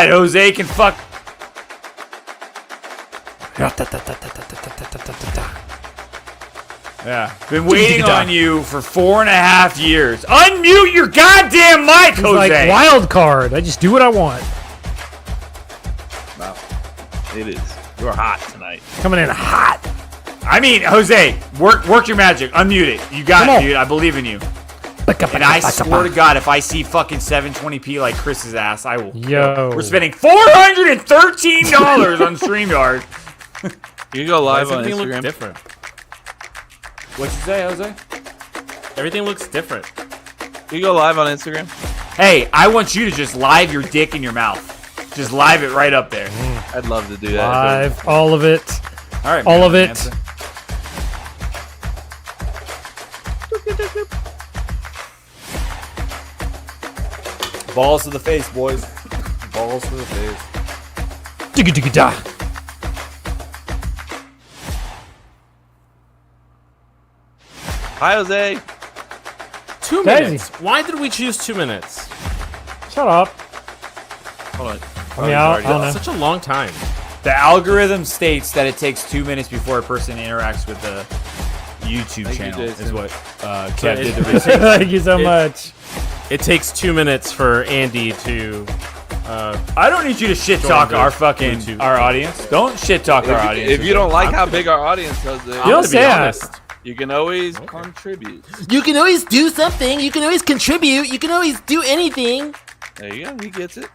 God, Jose can fuck. Yeah, been waiting on you for 4.5 years. Unmute your goddamn mic, He's Jose. like wild card. I just do what I want. Wow. It is. You're hot tonight. Coming in hot. I mean, Jose, work your magic. Unmute it. You got Come it, on. dude. I believe in you. And I swear to God, if I see fucking 720p like Chris's ass, I will. Yo. We're spending $413 on StreamYard. You can go live on Everything looks Instagram. different. What'd you say, Jose? Everything looks different. You can go live on Instagram. Hey, I want you to just live your dick in your mouth. Just live it right up there. I'd love to do that. Live, all of it. All right, All man, of it. Nancy. Balls to the face, boys. Balls to the face. Digga digga da. Hi, Jose. 2 Crazy. minutes. Why did we choose 2 minutes? Shut up. Hold on. I mean, I don't know. Such a long time. The algorithm states that it takes 2 minutes before a person interacts with the YouTube Thank you, channel, Jason. is what Kev did the it- research. Thank you so much. It takes 2 minutes for Andy to. I don't need you to shit talk the our fucking YouTube. our audience. Don't shit talk our audience. If you don't like how big our audience is, You I'm don't gonna be say that. honest. you can always contribute. You can always do something. You can always contribute. You can always do anything. There you go. He gets it.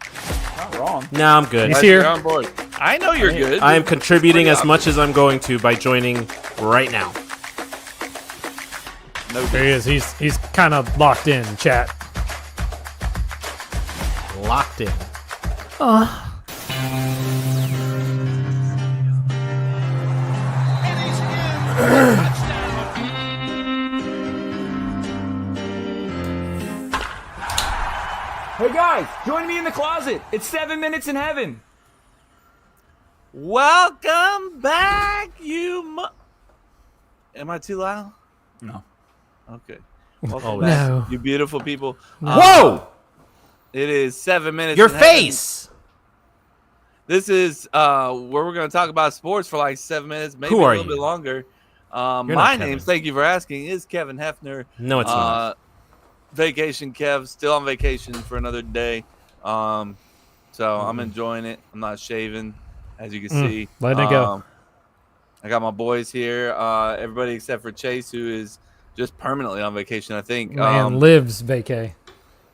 not wrong. No, I'm good. He's Glad here. you're on board. I know you're good. I am contributing Pretty as much as I'm going to by joining right now. No There he is. He's kind of locked in, chat. Locked in. Hey guys, join me in the closet. It's 7 minutes in heaven. Welcome back, Am I too loud? No. Okay. Welcome Oh, back, no. you beautiful people. Whoa! It is 7 minutes. Your in heaven. face. This is where we're going to talk about sports for like 7 minutes, maybe Who a are little you? bit longer. not My Kevin. name, thank you for asking, is Kevin Hefner. No, it's not. Vacation Kev, still on vacation for another day. So I'm enjoying it. I'm not shaving, as you can see. letting it go. I got my boys here. Everybody except for Chase, who is just permanently on vacation, I think. Man lives vacay.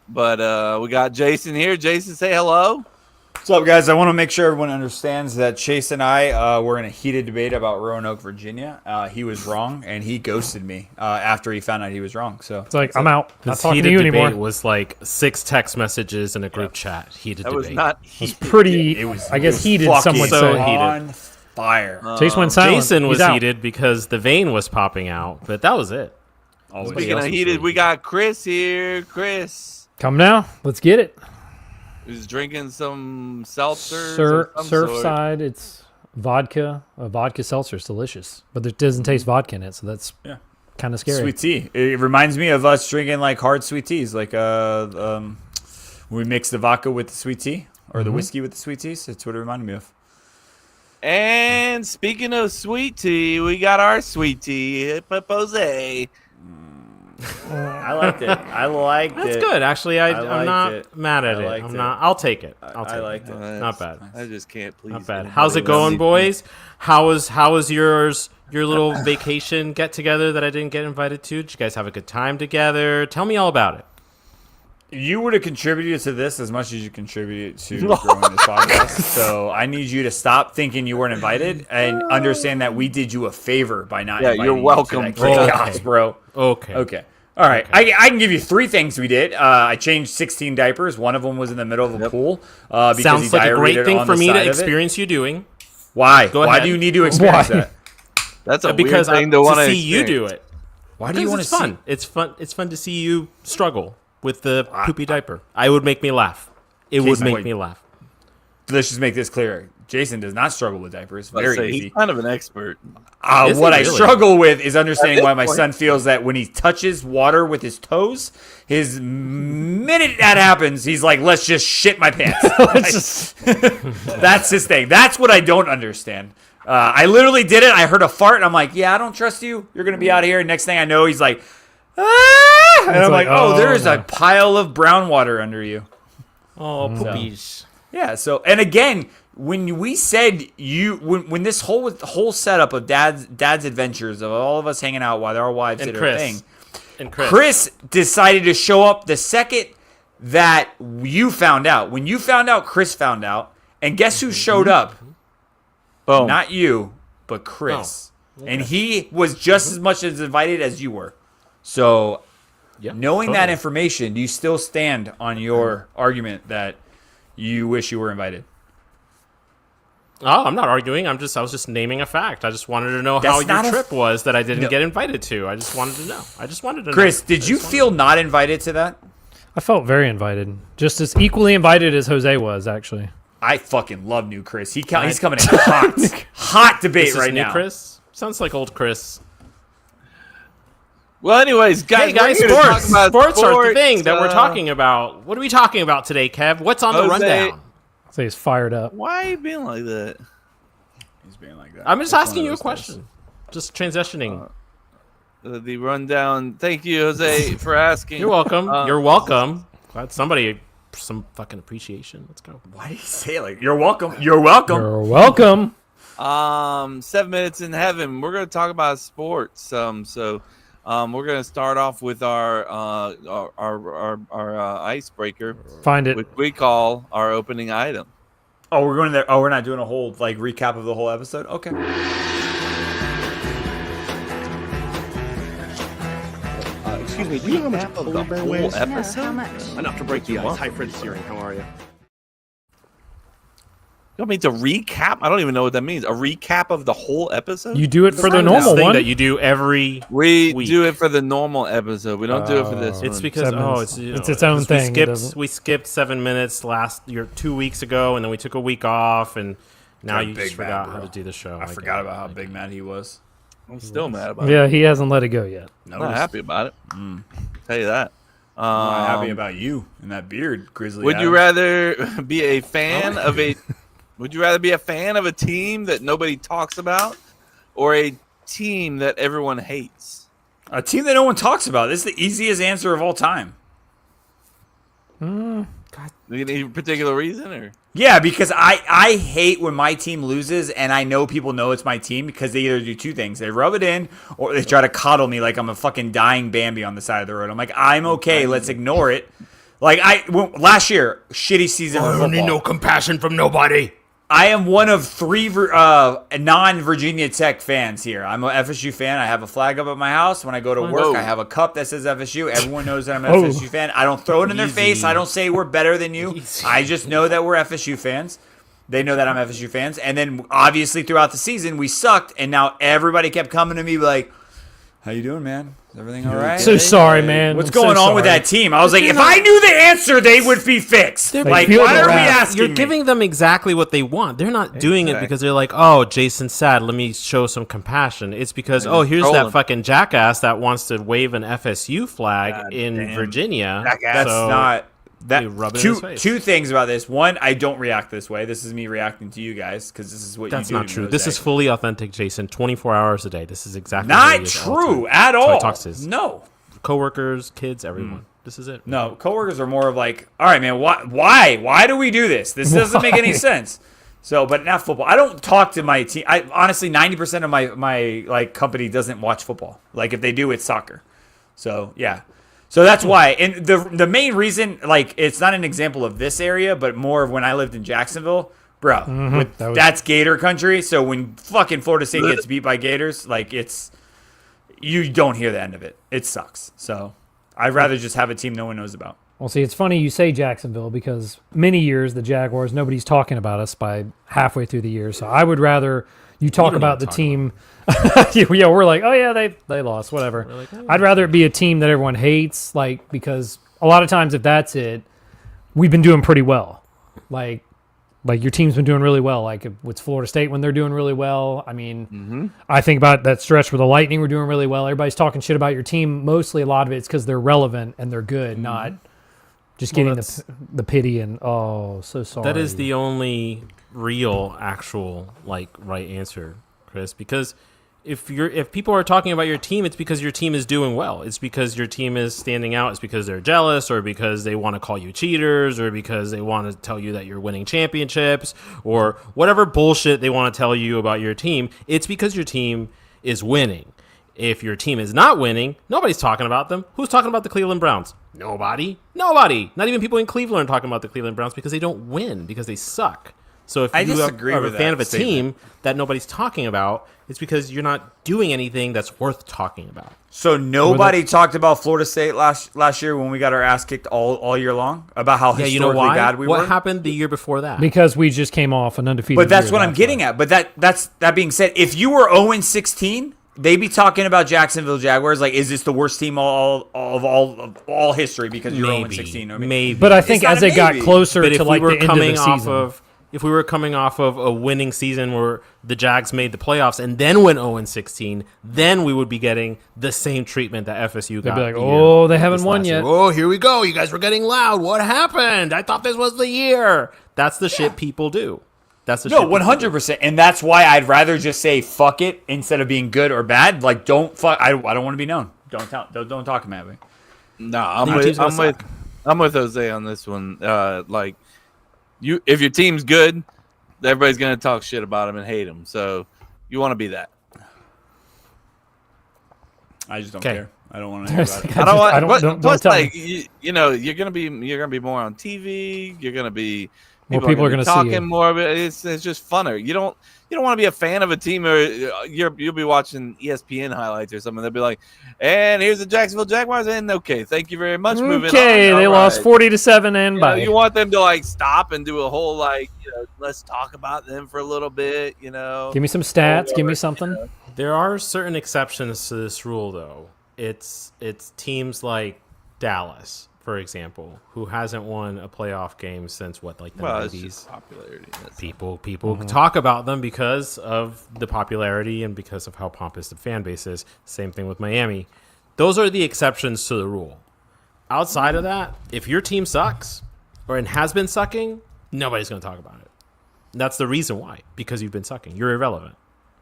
But we got Jason here. Jason, say hello. What's up, guys? I want to make sure everyone understands that Chase and I were in a heated debate about Roanoke, Virginia. He was wrong, and he ghosted me after he found out he was wrong. So It's like, I'm out. Not This talking to heated you debate anymore. was like 6 text messages in a group chat. Heated That was debate. not. Pretty, it was. I guess, it was heated, fucking some would so say. heated. on fire. Chase went silent. Jason was He's out. heated because the vein was popping out, but that was it. Always. Speaking of else was heated, really we got Chris here. Chris, Come now. Let's get it. who's drinking some seltzers. of some sort. Surfside, it's vodka. A vodka seltzer. It's delicious. But it doesn't taste vodka in it, so that's Yeah. kind of scary. Sweet tea. It reminds me of us drinking like hard sweet teas, like we mix the vodka with the sweet tea or the whiskey with the sweet teas. That's what it reminded me of. And speaking of sweet tea, we got our sweet tea, Jose. I liked it. I liked That's it. good. Actually, I'm liked not it. mad at I it. liked I'm it. not. I'll take it. I'll take I liked it. Not bad. I just can't please. Not bad. anybody How's it else. going, boys? How was yours? Your little vacation get together that I didn't get invited to? Did you guys have a good time together? Tell me all about it. You would have contributed to this as much as you contributed to growing this podcast. So I need you to stop thinking you weren't invited and understand that we did you a favor by not Yeah, inviting you're you welcome to for that that. chaos, bro. Okay. Okay. All right. I can give you 3 things we did. I changed 16 diapers. One of them was in the middle of a pool. Because he Sounds like a great diarrheaed thing on for the me side to of it. experience you doing. Why? Go Why ahead. do you need to experience Why? that? That's a Because weird thing to want to see you do it. Why do you Because want it's to fun. It's fun. It's fun to see you struggle with the poopy diaper. I would make me laugh. It would Case in make point. me laugh. Let's just make this clear. Jason does not struggle with diapers. Let's Very say, easy. he's kind of an expert. Is he What I really? struggle with is understanding why my point. son feels that when he touches water with his toes, his minute that happens, he's like, let's just shit my pants. That's his thing. That's what I don't understand. I literally did it. I heard a fart, and I'm like, yeah, I don't trust you. You're going to be out of here. Next thing I know, he's like, ah! And I'm like, oh, there's a pile of brown water under you. Oh, poopies. Yeah. So, and again, when we said when this whole setup of dad's adventures of all of us hanging out while our wives And did Chris. her thing, And Chris. Chris decided to show up the second that you found out. When you found out, Chris found out, and guess who showed up? Boom. Not you, but Chris, and he was just as much as invited as you were. So, Yep, knowing that totally. information, do you still stand on your argument that you wish you were invited? Oh, I'm not arguing. I was just naming a fact. I just wanted to know That's how not your a- trip was that I didn't No. get invited to. I just wanted to know. Chris, did I you just wanted feel to- not invited to that? I felt very invited, just as equally invited as Jose was, actually. I fucking love new Chris. He's coming in hot debate This is right new now. Chris? Sounds like old Chris. Well, anyways, guys, Hey guys, we're here to talk sports. about Sports are the thing that we're uh, talking about. What are we talking about today, Kev? What's on the Jose. rundown? So he's fired up. Why are you being like that? He's being like that. I'm just It's one asking of you a those days. question. Just transitioning. The rundown. Thank you, Jose, for asking. You're welcome. You're welcome. Glad somebody some fucking appreciation. Let's go. Why do you say it like you're welcome? You're welcome. You're welcome. 7 minutes in heaven. We're gonna talk about sports. So we're gonna start off with our icebreaker, Find it. which we call our opening item. Oh, we're going there. Oh, we're not doing a whole like recap of the whole episode. Okay. Excuse me, do you know how much Of the polar bear whole weighs? episode? How much? Enough to break the ice. Hi, Fred Searing. How are you? You want me to recap? I don't even know what that means. A recap of the whole episode? You do it for the This normal thing one. that you do every we week. do it for the normal episode. We don't do it for this one. It's because 7 minutes. it's you It's know, its own because thing. It We doesn't- skipped we skipped 7 minutes last year 2 weeks ago, and then we took a week off, and now Got you big just mad, forgot bro. how to do the show. I forgot about how big mad he was. I'm still mad about it. Yeah, he hasn't let it go yet. I'm not happy about it. Tell you that. I'm not happy Um, about you and that beard, Grizzly. Would you Adams. rather be a fan of a? Would you rather be a fan of a team that nobody talks about, or a team that everyone hates? A team that no one talks about? This is the easiest answer of all time. Any particular reason, or Yeah, because I hate when my team loses and I know people know it's my team because they either do two things. They rub it in or they try to coddle me like I'm a fucking dying Bambi on the side of the road. I'm like, I'm okay. Let's ignore it. Like last year, shitty season of football. compassion from nobody. I am one of three non-Virginia Tech fans here. I'm an FSU fan. I have a flag up at my house. When I go to work, Whoa. I have a cup that says FSU. Everyone knows that I'm an Oh. FSU fan. I don't throw it in their Easy. face. I don't say we're better than you. Easy. I just know that we're FSU fans. They know that I'm FSU fans. And then obviously throughout the season, we sucked. And now everybody kept coming to me like, how you doing, man? Is everything all right? So sorry, man. What's I'm so going on with sorry. that team? I was like, if I knew the answer, they would be fixed. Like, feel why the are we wrath. asking You're me? giving them exactly what they want. They're not doing it because they're like, oh, Jason's sad. Let me show some compassion. It's because, oh, here's trolling. that fucking jackass that wants to wave an FSU flag God in damn. Virginia. Jackass. That's So- not that. you rub it in his face. Two things about this. One, I don't react this way. This is me reacting to you guys because this is what That's you do. not to true. me, This Jose. is fully authentic, Jason. 24 hours a day. This is exactly what he not is all the true time. at That's how he all. talks to his No, coworkers, kids, everyone. This is it. no. Coworkers are more of like, all right, man. Why do we do this? This doesn't make any sense. So, but not football. I don't talk to my team. I honestly, 90% of my like company doesn't watch football. Like if they do, it's soccer. So yeah. So that's why. And the main reason, like, it's not an example of this area, but more of when I lived in Jacksonville, bro. That's Gator country. So when fucking Florida State gets beat by Gators, like you don't hear the end of it. It sucks. So I'd rather just have a team no one knows about. Well, see, it's funny you say Jacksonville because many years the Jaguars, nobody's talking about us by halfway through the year. So I would rather you talk about the team. Yeah, we're like, oh yeah, they lost, whatever. I'd rather it be a team that everyone hates, like because a lot of times if that's it, we've been doing pretty well. Like Like your team's been doing really well. Like with Florida State when they're doing really well. I mean, I think about that stretch where the Lightning were doing really well. Everybody's talking shit about your team. Mostly a lot of it's because they're relevant and they're good, not just getting the pity and so sorry. That is the only real, actual, right answer, Chris. Because if people are talking about your team, it's because your team is doing well. It's because your team is standing out. It's because they're jealous, or because they want to call you cheaters, or because they want to tell you that you're winning championships, or whatever bullshit they want to tell you about your team. It's because your team is winning. If your team is not winning, nobody's talking about them. Who's talking about the Cleveland Browns? Nobody. Not even people in Cleveland are talking about the Cleveland Browns because they don't win, because they suck. So if you are a fan of a team that nobody's talking about, it's because you're not doing anything that's worth talking about. So nobody talked about Florida State last year when we got our ass kicked all year long about how historically bad we were? What happened the year before that? because we just came off an undefeated. But that's year, what I'm getting why. at. But that being said, if you were 0-16, they'd be talking about Jacksonville Jaguars like, is this the worst team of all history because you're 0-16? Maybe. But I think It's as not a it got maybe. closer But to if like we were the end of the coming off season, of, if we were coming off of a winning season where the Jags made the playoffs and then went 0-16, then we would be getting the same treatment that FSU got. they'd be like, the "Oh, year they haven't this won last year. yet." Oh, here we go. You guys were getting loud. What happened? I thought this was the year. That's the shit people do. That's the shit. No, 100%, and that's why I'd rather just say fuck it instead of being good or bad. Like, don't fuck. I don't want to be known. Don't talk about me. No, I'm with Jose on this one. If your team's good, everybody's gonna talk shit about them and hate them. So you want to be that. I just don't Okay. care. I don't want to hear about it. I don't want. don't Plus, tell like me. you're gonna be more on TV. You're gonna be More people are gonna gonna be see talking you. more of it. It's just funner. You don't want to be a fan of a team, or you'll be watching ESPN highlights or something. They'll be like, and here's the Jacksonville Jaguars, and okay, thank you very much. Moving Okay, on. they All lost right. 40-7 and You bye. you want them to like stop and do a whole let's talk about them for a little bit. Give me some stats. Give me something. There are certain exceptions to this rule, though. It's teams like Dallas, for example, who hasn't won a playoff game since the it's 90s. just popularity. People talk about them because of the popularity and because of how pompous the fan base is. Same thing with Miami. Those are the exceptions to the rule. Outside of that, if your team sucks and has been sucking, nobody's going to talk about it. That's the reason why, because you've been sucking. You're irrelevant.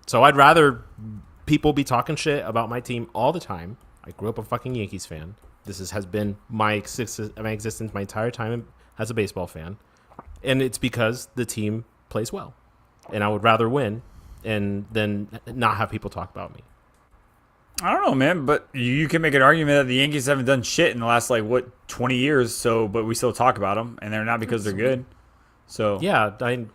So I'd rather people be talking shit about my team all the time. I grew up a fucking Yankees fan. This has been my existence my entire time as a baseball fan. And it's because the team plays well. And I would rather win and then not have people talk about me. I don't know, man, but you can make an argument that the Yankees haven't done shit in the last 20 years. So, but we still talk about them, and they're not because they're good. So Yeah, the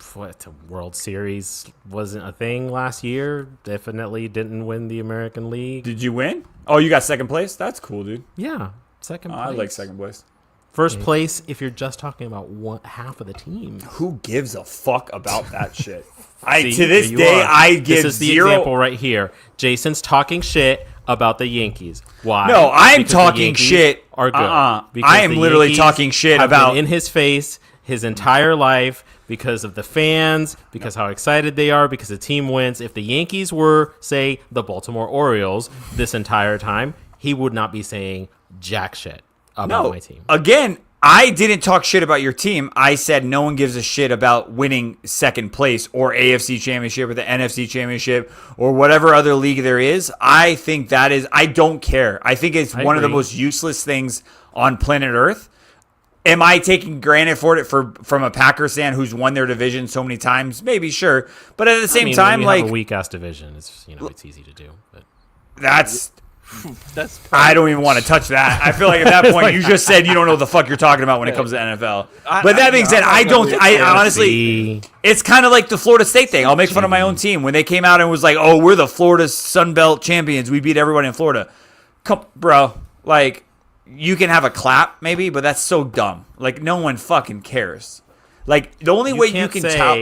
World Series wasn't a thing last year. Definitely didn't win the American League. did you win? Oh, you got second place. That's cool, dude. Yeah, second place. I like second place. First place if you're just talking about half of the team. Who gives a fuck about that shit? See, To this here you day, are. I give This is the zero. example right here. Jason's talking shit about the Yankees. Why? No, I'm Because the talking Yankees shit. Are good. Because I am the literally Yankees talking shit have been about. in his face his entire life because of the fans, because how excited they are, because the team wins. If the Yankees were, say, the Baltimore Orioles this entire time, he would not be saying jack shit about my team. Again, I didn't talk shit about your team. I said no one gives a shit about winning second place or AFC Championship or the NFC Championship or whatever other league there is. I think that is, I don't care. I think it's one of the agree. most useless things on planet Earth. Am I taking granted for it from a Packers fan who's won their division so many times? Maybe, sure. But at the same time, when we like, have a weak ass division, it's it's easy to do. But that's. That's I don't even want to touch that. I feel like at that point you just said you don't know what the fuck you're talking about when it comes to NFL. But that being said, I honestly, it's kind of like the Florida State thing. I'll make fun of my own team when they came out and was like, "Oh, we're the Florida Sun Belt champions. We beat everyone in Florida." Come, bro, like you can have a clap maybe, but that's so dumb. Like no one fucking cares. Like the only way you can tell.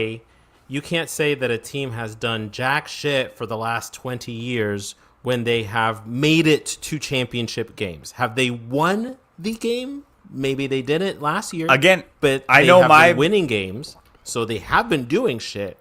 You can't say that a team has done jack shit for the last 20 years when they have made it to championship games. Have they won the game? Maybe they didn't last year. Again, but I they know have my been winning games. So they have been doing shit.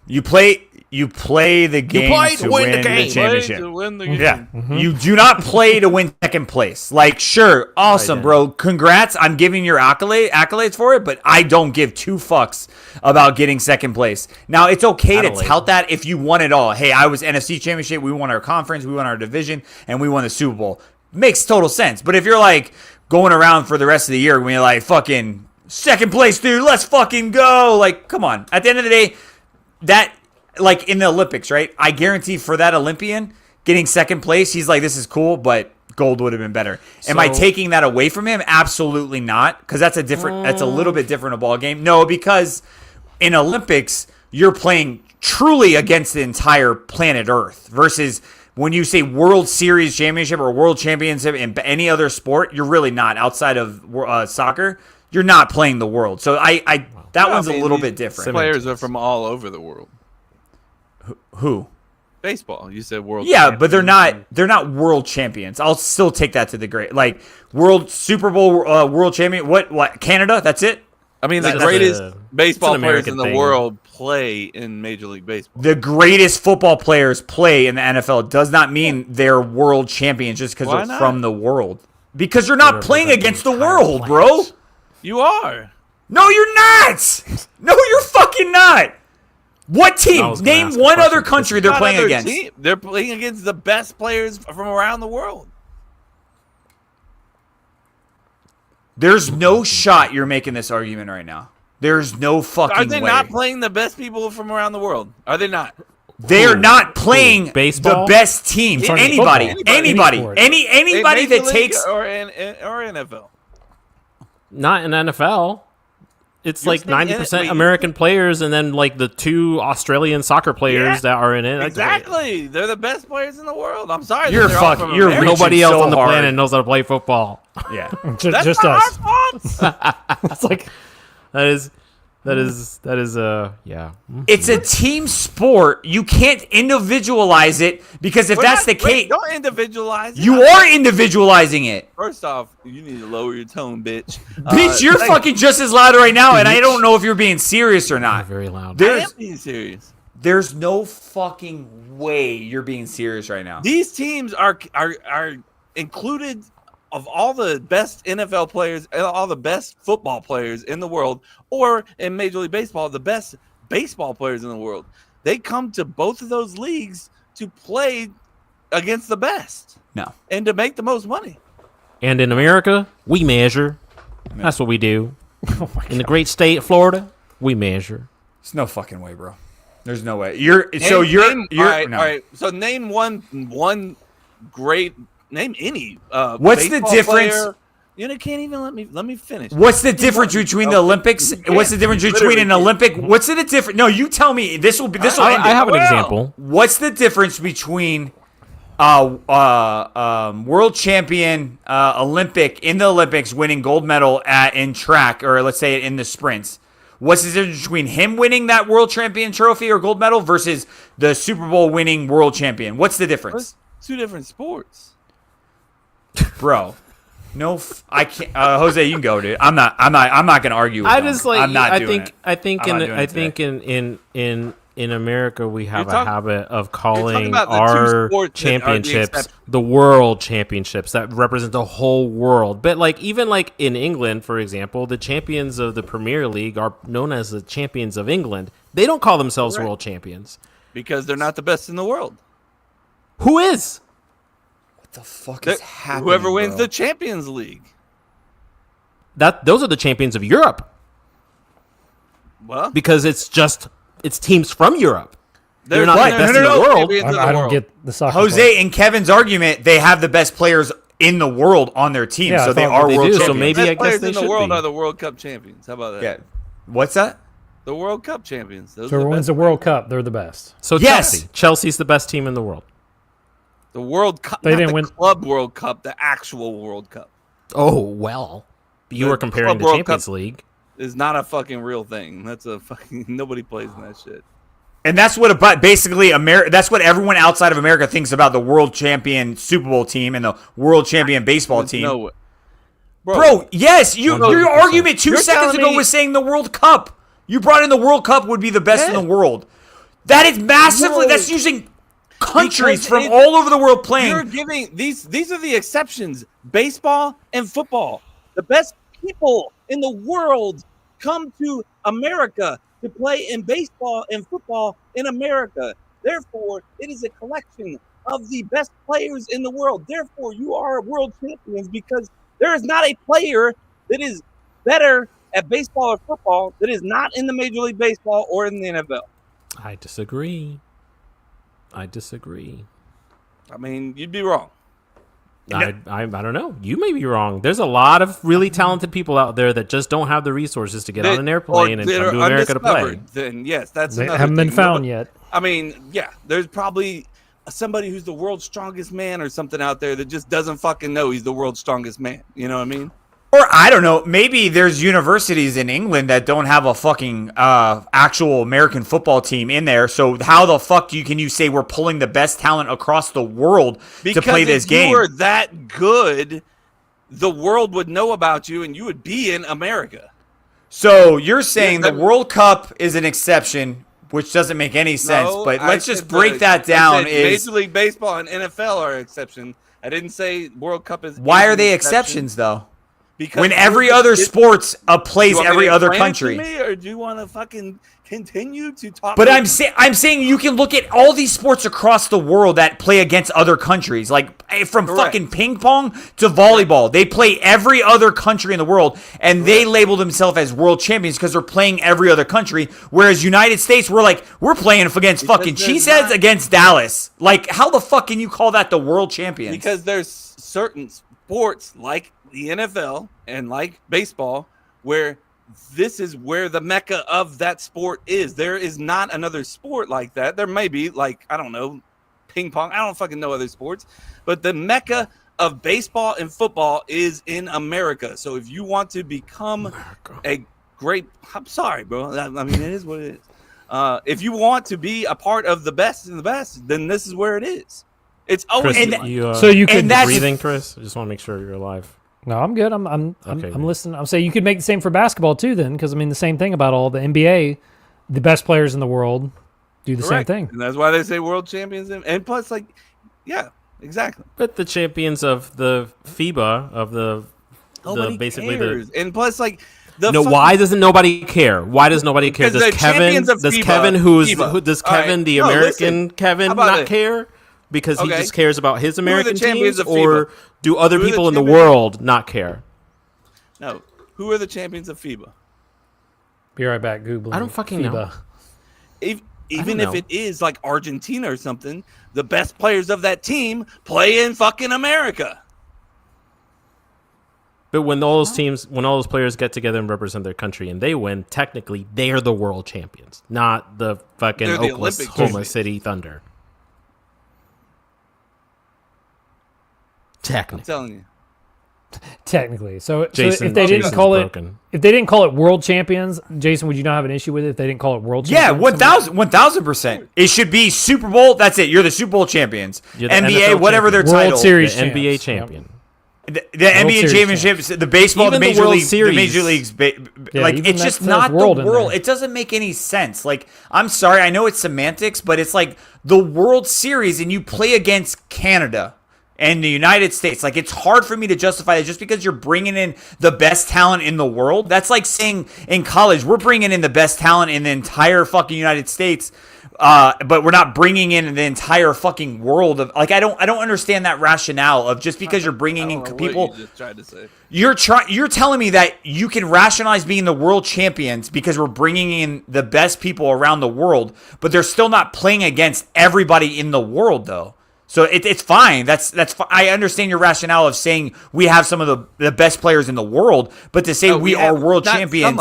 You play the game play to win the Play championship. to win the game. Yeah. You do not play to win second place. Like, sure, awesome, bro. Congrats. I'm giving your accolades for it, but I don't give two fucks about getting second place. Now, it's okay to Adelaide. tout that if you won it all. Hey, I was NFC championship. We won our conference. We won our division, and we won the Super Bowl. Makes total sense. But if you're like going around for the rest of the year when you're like, fucking second place, dude, let's fucking go. Like, come on. At the end of the day, that, like in the Olympics, right? I guarantee for that Olympian getting second place, he's like, this is cool, but gold would have been better. Am I taking that away from him? Absolutely not, because that's a little bit different a ball game. No, because in Olympics, you're playing truly against the entire planet Earth versus when you say World Series championship or World Championship in any other sport, you're really not. Outside of soccer, you're not playing the world. So that one's a little bit different. Players are from all over the world. Who? Baseball. You said world. Yeah, champion. but they're not world champions. I'll still take that to the great, like world Super Bowl world champion. What? Canada? That's it. I mean, That's the greatest it's baseball an players American in the thing. world play in Major League Baseball. The greatest football players play in the NFL. Does not mean they're world champions just because Why they're not? from the world. Because you're not playing represent against the the entire world, bro. planet. You are. No, you're not. No, you're fucking not. What I team? was gonna Name ask a one question, other but country this they're Not playing other against. team. They're playing against the best players from around the world. There's no shot you're making this argument right now. There's no fucking Are they way. not playing the best people from around the world? Are they not? They are not playing Baseball? the best teams. Any Anybody, football. anybody, Any sport. anybody In Major that League takes. or NFL. Not in NFL. It's like saying 90% wait, American players, and then like the 2 Australian soccer players that are in it. Exactly. They're the best players in the world. I'm sorry. You're that they're all fucking- from you're America. reaching Nobody else so on the hard. planet knows how to play football. Yeah. That's Just not us. our fault. It's like That is yeah. It's a team sport. You can't individualize it because if We're that's not- the wait, case, don't individualize. it. you are individualizing it. First off, you need to lower your tone, bitch. Bitch, you're like, fucking just as loud right now, and I don't know if you're being serious or not. Very loud. I am There's being serious. there's no fucking way you're being serious right now. These teams are included of all the best NFL players, all the best football players in the world, or in Major League Baseball, the best baseball players in the world. They come to both of those leagues to play against the best No. and to make the most money. And in America, we measure. That's what we do. In the great state of Florida, we measure. There's no fucking way, bro. There's no way. Name- You're all right, no. all right. So name one great name any. What's the baseball difference- player. You know, can't even let me finish. What's the difference between the Okay. Olympics? You What's the can't. difference You between an literally Olympic? What's the difference? No, you tell me. This will end I it. have an Well. example. What's the difference between world champion Olympic in the Olympics winning gold medal in track, or let's say in the sprints? What's the difference between him winning that world champion trophy or gold medal versus the Super Bowl winning world champion? What's the difference, Two different sports. bro? No, I can't. Jose, you can go, dude. I'm not gonna argue with I them. just like. I'm not I doing think. it. I think. I'm In. not doing I it think. In America, we have You're talking- a habit of talking calling about the two our sports that are the championships exception. the world championships that represent the whole world. But like even like in England, for example, the champions of the Premier League are known as the champions of England. They don't call themselves Correct. world champions. Because they're not the best in the world. Who is? What the fuck They're- is happening? Whoever wins bro? the Champions League. Those are the champions of Europe Well, because it's teams from Europe. they're not the best in the world. I don't get the soccer. Jose part. and Kevin's argument, they have the best players in the world on their team, Yeah, so I they thought are that they world do, so champions. maybe best I guess players they in the should world be. are the World Cup champions. How about that? Yeah. What's that? The World Cup champions. Those So are the who wins best the World Cup? They're the best. So Yes! Chelsea. Chelsea's the best team in the world. The World Cup. They not didn't the win- Club World Cup. The actual World Cup Oh well. You The were comparing Club the World Champions Cup- League. is not a fucking real thing. That's a fucking nobody plays in that shit. And that's what basically that's what everyone outside of America thinks about the world champion Super Bowl team and the world champion baseball There's team. no way. Bro, yes, your 100%. argument 2 You're seconds telling ago me- was saying the World Cup. You brought in the World Cup would be the best in the world. That is massively. No. That's using countries Because from it- all over the world playing. You're giving these are the exceptions. Baseball and football. The best people in the world come to America to play in baseball and football in America. Therefore, it is a collection of the best players in the world. Therefore, you are world champions because there is not a player that is better at baseball or football that is not in the Major League Baseball or in the NFL. I disagree. I mean, you'd be wrong. I don't know. You may be wrong. There's a lot of really talented people out there that just don't have the resources to get on an airplane and come to America to play. Undiscovered, then yes, that's They another haven't been thing. found yet. I mean, yeah, there's probably somebody who's the world's strongest man or something out there that just doesn't fucking know he's the world's strongest man. You know what I mean? Or I don't know, maybe there's universities in England that don't have a fucking actual American football team in there. So how the fuck can you say we're pulling the best talent across the world to play this if game? you were that good, the world would know about you and you would be in America. So you're saying Yeah, the World Cup is an exception, which doesn't make any sense. No, But I let's just said break that I down. said Is Major League Baseball and NFL are an exception. I didn't say World Cup is. why are an they exception exceptions though? Because When every other sports plays You want me every to other explain it to country. me, or do you want to fucking continue to talk? But I'm saying you can look at all these sports across the world that play against other countries, like from Correct. fucking ping pong to volleyball. They play every other country in the world, and they label themselves as world champions because they're playing every other country. Whereas United States, we're playing against fucking there's cheeseheads not- against Dallas. Like, how the fuck can you call that the world champions? because there's certain sports like the NFL and like baseball where this is where the mecca of that sport is. There is not another sport like that. There may be, like, I don't know, ping pong. I don't fucking know other sports, but the mecca of baseball and football is in America. So if you want to become a great, I'm sorry, bro. I mean, it is what it is. If you want to be a part of the best and the best, then this is where it is. It's always Chris, been like- you, So you and could. that's- breathing, Chris? I just want to make sure you're alive. No, I'm good. I'm Okay, I'm man. listening. I'm saying you could make the same for basketball too, then, because I mean the same thing about all the NBA, the best players in the world do the Correct. same thing. And that's why they say world champions. And plus, like, yeah, exactly. But the champions of the FIBA of the Nobody basically cares. And plus, like, the no. fucking- Why doesn't nobody care? Why does nobody care? Because Does the Kevin? champions of Does FIBA Kevin does All right. Kevin the No, American listen. Kevin How about not it? care because he Okay. just cares about his the American champions teams, of or FIBA? do other Who are the people in the champions? world not care? No, who are the champions of FIBA? Be right back. Googling. I don't fucking know. FIBA. Even don't if know. it is like Argentina or something, the best players of that team play in fucking America. But when all those players get together and represent their country and they win, technically they're the world champions, not the fucking They're the Olympic Oklahoma champions. City Thunder. I'm Technically, telling you. Technically, so Jason, if they didn't Jason's call it, broken. if they didn't call it world champions, Jason, would you not have an issue with it if they didn't call it world Yeah, champions? 1000%. It should be Super Bowl. That's it. You're the Super Bowl champions. You're the NBA, NFL whatever their World title. Series the NBA champs. Yep. champion. The NBA Series championships, the baseball, Even the the major World league, Series. the major leagues, Yeah, like even it's that just says not world the in world. there. It doesn't make any sense. Like, I'm sorry, I know it's semantics, but it's like the World Series, and you play against Canada and the United States. Like, it's hard for me to justify that just because you're bringing in the best talent in the world. That's like saying in college, we're bringing in the best talent in the entire fucking United States. But we're not bringing in the entire fucking world of, like, I don't understand that rationale of just because you're bringing in I don't know people. what you just tried to say. You're telling me that you can rationalize being the world champions because we're bringing in the best people around the world, but they're still not playing against everybody in the world though. So it's fine. I understand your rationale of saying we have some of the best players in the world, but to say No, we have are world not champions.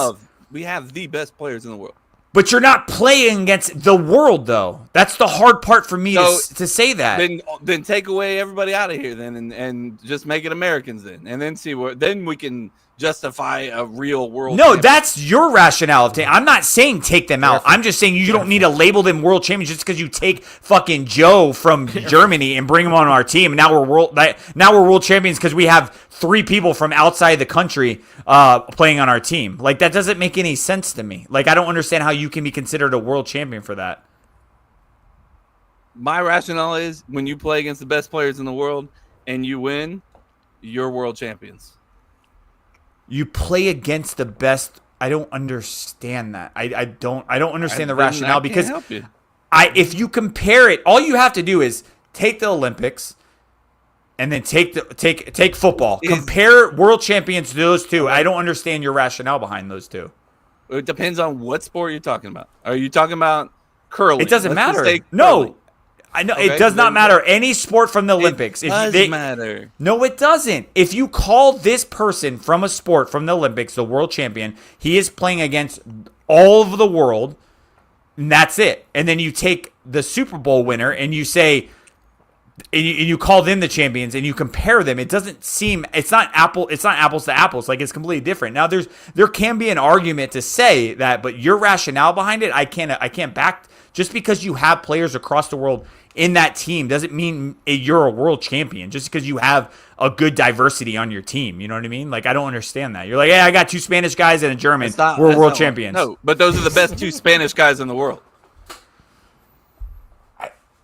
we have the best players in the world. But you're not playing against the world, though. That's the hard part for me So, to say that. Then take away everybody out of here then and just make it Americans then. And then see where then we can justify a real world. No, champion. that's your rationale. I'm not saying take them out. I'm just saying you don't need to label them world champions just because you take fucking Joe from Germany and bring him on our team. Now we're world champions because we have 3 people from outside the country playing on our team. Like, that doesn't make any sense to me. Like, I don't understand how you can be considered a world champion for that. My rationale is when you play against the best players in the world and you win, you're world champions. You play against the best. I don't understand that. I don't understand the rationale because if you compare it, all you have to do is take the Olympics and then take football. Compare world champions to those two. I don't understand your rationale behind those two. It depends on what sport you're talking about. Are you talking about curling? It doesn't Let's just matter. say No. curling. I know Okay, it does not then- matter. Any sport from the Olympics. It does matter. No, it doesn't. If you call this person from a sport from the Olympics the world champion, he is playing against all of the world, and that's it. And then you take the Super Bowl winner and you say, and you call them the champions, and you compare them. It doesn't seem. It's not apples to apples. Like, it's completely different. Now there can be an argument to say that, but your rationale behind it, I can't back. Just because you have players across the world in that team doesn't mean you're a world champion. Just because you have a good diversity on your team, you know what I mean? Like, I don't understand that. You're like, hey, I got 2 Spanish guys and a German. We're world champions. No, but those are the best 2 Spanish guys in the world.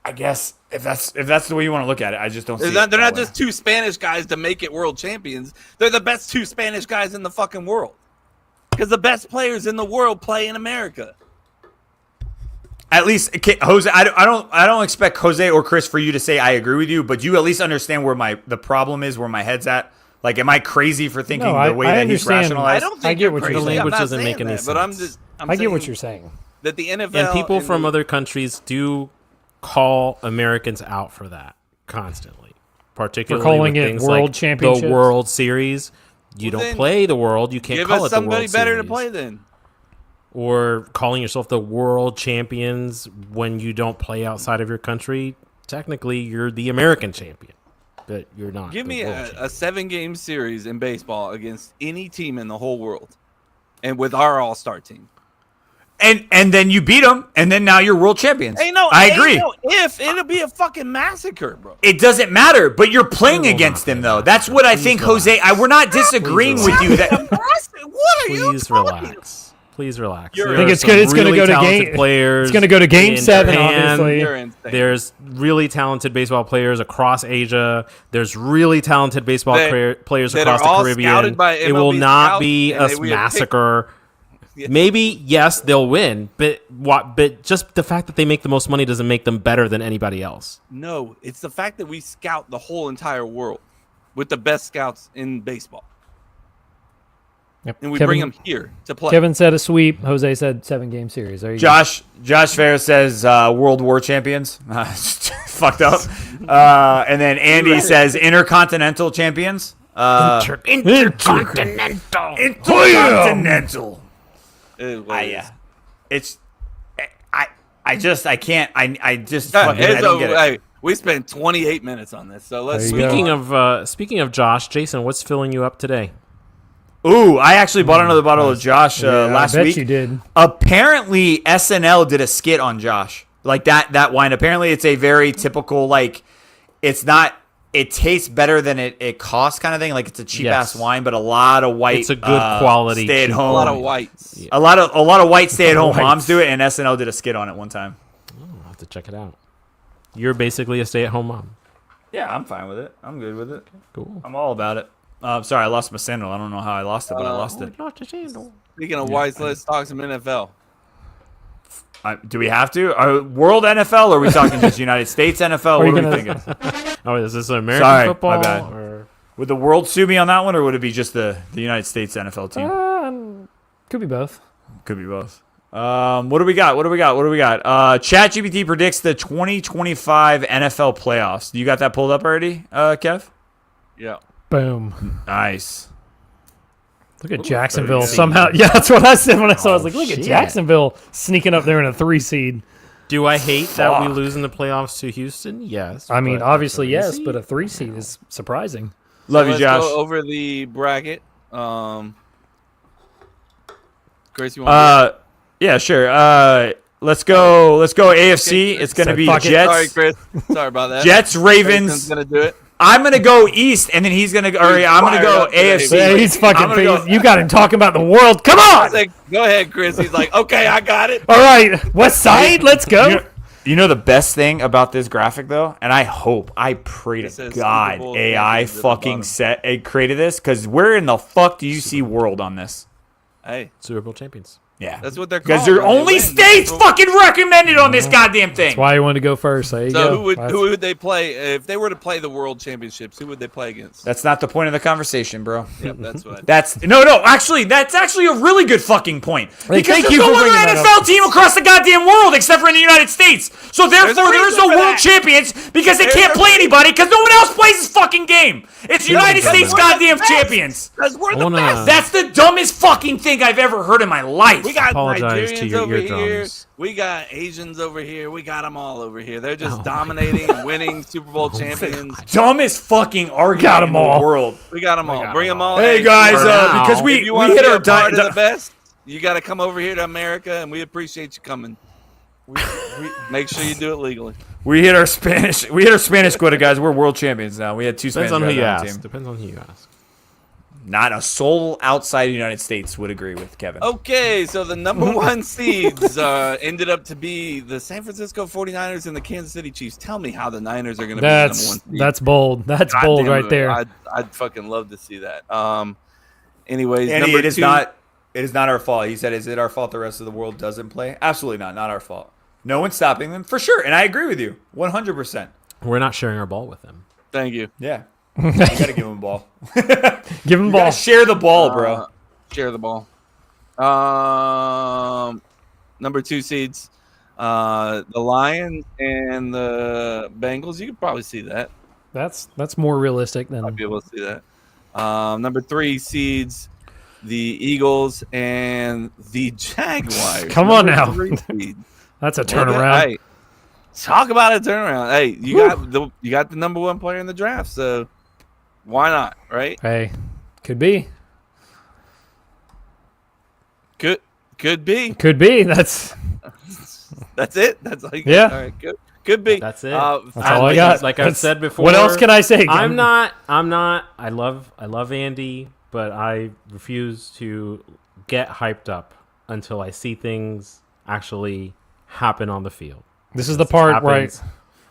I guess if that's the way you want to look at it, I just don't see They're it. not that way. just 2 Spanish guys to make it world champions. They're the best 2 Spanish guys in the fucking world. Because the best players in the world play in America. At least, Jose, I don't expect Jose or Chris for you to say I agree with you, but you at least understand where the problem is, where my head's at. Like, am I crazy for thinking No, the way I that he's understand. rationalized? I don't think I get you're what you're crazy. saying. The language I'm not doesn't saying make any that, But sense. I'm I get what saying you're saying. that the NFL And people from the- other countries do call Americans out for that constantly, particularly calling with it things World like Championships? the World Series. You Well, don't then play the World. You can't give call us it the World somebody better to Series. play then. Or calling yourself the World Champions when you don't play outside of your country. Technically, you're the American champion, but you're not. Give the me world a champion. 7-game series in baseball against any team in the whole world, and with our all-star team. And then you beat them, and then now you're world champions. Hey, no, I agree. If it'll be a fucking massacre, bro. It doesn't matter, but you're playing It will against not them, be though. a That's what I Please think, relax. Jose. We're not disagreeing Please with you. That What are you Please talking relax. Please relax. You're- There I think are it's some good- it's gonna really go to talented game- Players it's gonna go to game in 7, Japan. obviously. You're insane. There's really talented baseball players across Asia. There's really talented baseball players that across are the all Caribbean. scouted by It will MLB not scouts, be and a we have picked- massacre. Yeah. Maybe yes, they'll win, but what? But just the fact that they make the most money doesn't make them better than anybody else. No, it's the fact that we scout the whole entire world with the best scouts in baseball, Yep. and we bring them here to play. Kevin said a sweep. Jose said 7-game series. There you go. Josh Ferris says World War champions. Fucked up. And then Andy says intercontinental champions. Intercontinental. Intercontinental. Yeah. It's I just fucking I It's don't get it. hey, we spent 28 minutes on this, so let's. There you go. Speaking of Josh, Jason, what's filling you up today? Ooh, I actually bought another bottle of Josh last I bet week. you did. Apparently, SNL did a skit on Josh, like that wine. Apparently, it's a very typical, like, it's not. It tastes better than it costs, kind of thing. Like, it's a cheap ass wine, but a lot of white. It's a good quality stay at cheap home. a lot of whites. A lot of white stay at home Whites. moms do it, and SNL did a skit on it one time. I'll have to check it out. You're basically a stay-at-home mom. Yeah, I'm fine with it. I'm good with it. Cool. I'm all about it. Sorry, I lost my sandal. I don't know how I lost it, but I lost it. Speaking of whites, let's talk some NFL. Do we have to? World NFL, or are we talking just United States NFL? Are What you are we gonna- thinking? Oh, is this American Sorry, football? my bad. Or? Would the world sue me on that one, or would it be just the United States NFL team? Could be both. Could be both. What do we got? ChatGPT predicts the 2025 NFL playoffs. You got that pulled up already, Kev? Yeah. Boom. Nice. Look at Jacksonville. fancy. Somehow, yeah, that's what I said when I saw it. I was Oh, like, look at shit. Jacksonville sneaking up there in a 3 seed. Do I hate that we Fuck. lose in the playoffs to Houston? Yes. I mean, but obviously, a yes, three but a seed? 3 seed is surprising. Love you, Let's Josh. go over the bracket. Chris, you want? Yeah, sure. Let's go AFC. It's gonna So be fuck it. Jets. Sorry, Chris. Sorry about that. Jets, Jason's Ravens. gonna do it. I'm gonna go East, and then he's gonna go. Or I'm gonna fired go up today. AFC. Yeah, he's fucking. I'm gonna go- You got him talking about the world. Come I on. said, go ahead, Chris. He's like, okay, I got it. All right, West Side. Let's go. You know the best thing about this graphic though, and I pray It to says God Super Bowl AI champions at the fucking bottom. created this, because where in the fuck do you see world on this? Hey, Super Bowl champions. Yeah, that's what they're because called. there are when they only win. states fucking recommended on this goddamn thing. That's why you wanted to go first. There you So go. That's- who would they play if they were to play the World Championships? Who would they play against? That's not the point of the conversation, bro. Yep, that's what. That's actually that's actually a really good fucking point. Hey, Because thank there's you no for other bringing that NFL up. team across the goddamn world except for in the United States. So therefore, there's reason no for world that. champions because they There's can't a play anybody because no one else plays this fucking game. It's United dumb. States We're the goddamn best. champions. Because we're I the wanna- best. That's the dumbest fucking thing I've ever heard in my life. We got Apologize to Nigerians your over here. eardrums. We got Asians over here. We got them all over here. They're just dominating and winning Super Bowl champions. dumbest fucking argument got 'em in the all. world. We got them all. got Bring 'em them all. Hey guys, for now. because if we you want hit to be our a part of the di- best, you got to come over here to America, and we appreciate you coming. Make sure you do it legally. we hit our Spanish quota, guys. We're world champions now. We had two Depends Spanish on who guys you on our ask. team. Depends on who you ask. Not a soul outside the United States would agree with Kevin. Okay, so the number one seeds ended up to be the San Francisco 49ers and the Kansas City Chiefs. Tell me how the Niners are going to be the number one seed. That's bold. That's God bold damn right it. there. I'd fucking love to see that. Anyways, Andy, number it is two, not. It is not our fault. He said, "Is it our fault the rest of the world doesn't play?" Absolutely not. Not our fault. No one's stopping them for sure, and I agree with you 100%. We're not sharing our ball with them. Thank you. Yeah, you gotta give him a ball. Give him You ball. gotta share the ball, bro. Share the ball. Number two seeds, the Lions and the Bengals. You could probably see that. That's more realistic I'd than. be able to see that. Number three seeds, the Eagles and the Jaguars. Come on Number now. three seed. That's a turnaround. Hey, talk about a turnaround. Hey, you got the number one player in the draft, so why not, right? Hey, could be. Could be. Could be. That's That's it. That's like Yeah. All right, could be. That's it. That's all I like- got. like I've That's- said before, What else can I say? I'm not. I love Andy, but I refuse to get hyped up until I see things actually happen on the field. This is the part where Happens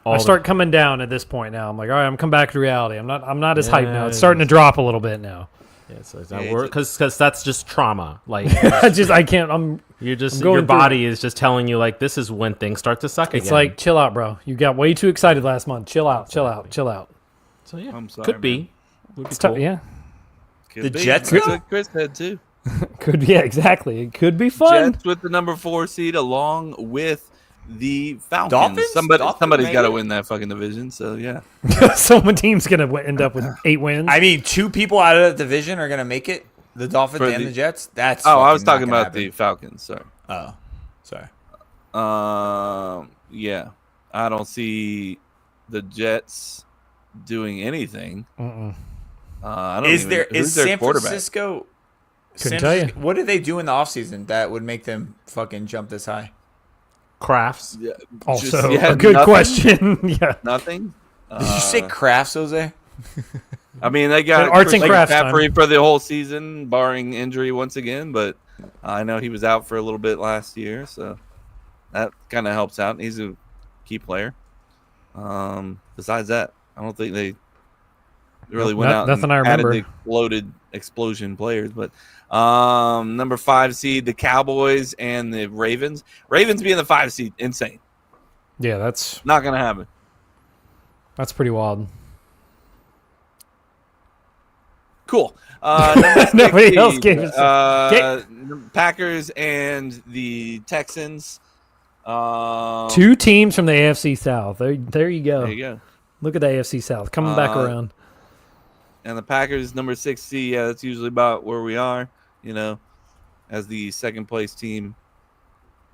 all I the- start coming down at this point now. I'm like, all right, I'm coming back to reality. I'm not as hyped now. Yeah, It's starting to drop a little bit now. Yeah, so Yeah, because that's just trauma. Like I can't. I'm you're just going your through- body is just telling you like this is when things start to suck It's again. like, chill out, bro. You got way too excited last month. Chill out, chill out, chill out. so yeah, I'm sorry, could be. man. Would be It's tough. cool. Yeah, Could The be. Jets- That's what Chris said too. could be. Yeah, exactly. It could be fun. Jets with the number 4 seed along with the Falcons. Dolphins? Dolphins, Somebody's got to maybe? win that fucking division. So yeah. Some team's gonna end up with 8 wins. I mean, two people out of the division are gonna make it. The Dolphins For and the- the Jets. That's. Oh, I was fucking talking not about gonna the Falcons. Sorry. happen. Oh, sorry. Yeah, I don't see the Jets doing anything. Mm-mm. I don't Is even, there who's is their San quarterback? Francisco? Couldn't tell you. What did they do in the offseason that would make them fucking jump this high? Crafts. Yeah, Also, yeah, a good nothing? question. Yeah, Nothing. Did you say crafts, Jose? I mean, they got Arts and Christian crafts McCaffrey for the whole season, barring injury once again. But I know he was out for a little bit last year, so that kind of helps out. He's a key player. Besides that, I don't think they really went out Nothing and I remember. added the explosion players. But number 5 seed, the Cowboys and the Ravens. Ravens being the 5 seed, insane. yeah, that's Not gonna happen. pretty wild. Cool. Number 6 Nobody else seed, gave us- Packers and the Texans. 2 teams from the AFC South. There you go. There you go. Look at the AFC South coming back around. And the Packers, number 6 seed. Yeah, that's usually about where we are. As the second place team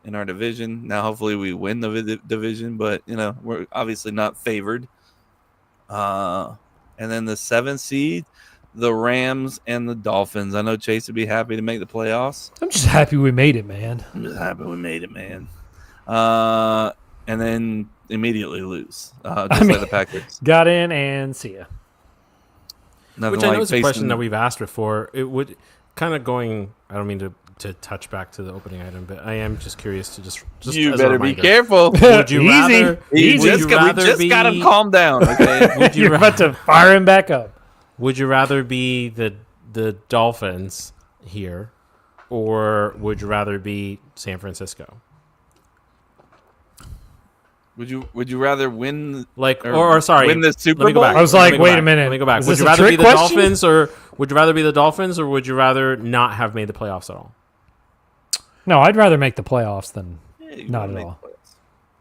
in our division. Now, hopefully, we win the division, but we're obviously not favored. And then the 7th seed, the Rams and the Dolphins. I know Chase would be happy to make the playoffs. I'm just happy we made it, man. I'm just happy we made it, man. And then immediately lose, just like the Packers. Got in and see ya. Nothing Which I know like is a question facing- that we've asked before. It would kind of going. I don't mean to touch back to the opening item, but I am just curious to just You as a better be reminder. careful. Would you Easy. rather? We Would you just rather got him be? calmed down. Okay. Would you You're about to fire him back up. Would you rather be the Dolphins here, or would you rather be San Francisco? Would you rather win Like, or sorry, win the Super let me go Bowl? back. I was Let me like, go wait back. a minute. Let me go back. Is Would this you a rather be trick the question? Dolphins, or would you rather be the Dolphins, or would you rather not have made the playoffs at all? No, I'd rather make the playoffs than Yeah, you not wanna at make all. the playoffs.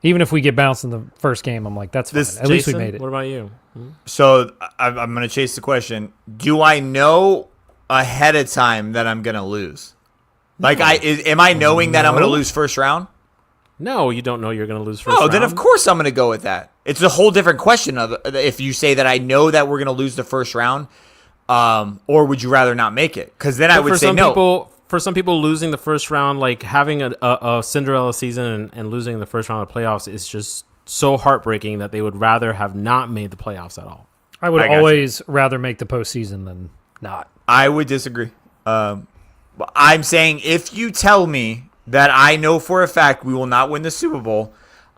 even if we get bounced in the first game. I'm like, that's fine. This- At least we Jason, made it. What about you? So I'm going to chase the question. Do I know ahead of time that I'm going to lose? Like, am I knowing that I'm going to lose first round? No, you don't know you're going to lose first Oh, round. then of course I'm going to go with that. It's a whole different question of if you say that I know that we're going to lose the first round, or would you rather not make it? Because then I But would for say some no. people, for some people, losing the first round, like having a Cinderella season and losing the first round of playoffs, is just so heartbreaking that they would rather have not made the playoffs at all. I would I got you. always rather make the postseason than not. I would disagree. I'm saying if you tell me that I know for a fact we will not win the Super Bowl,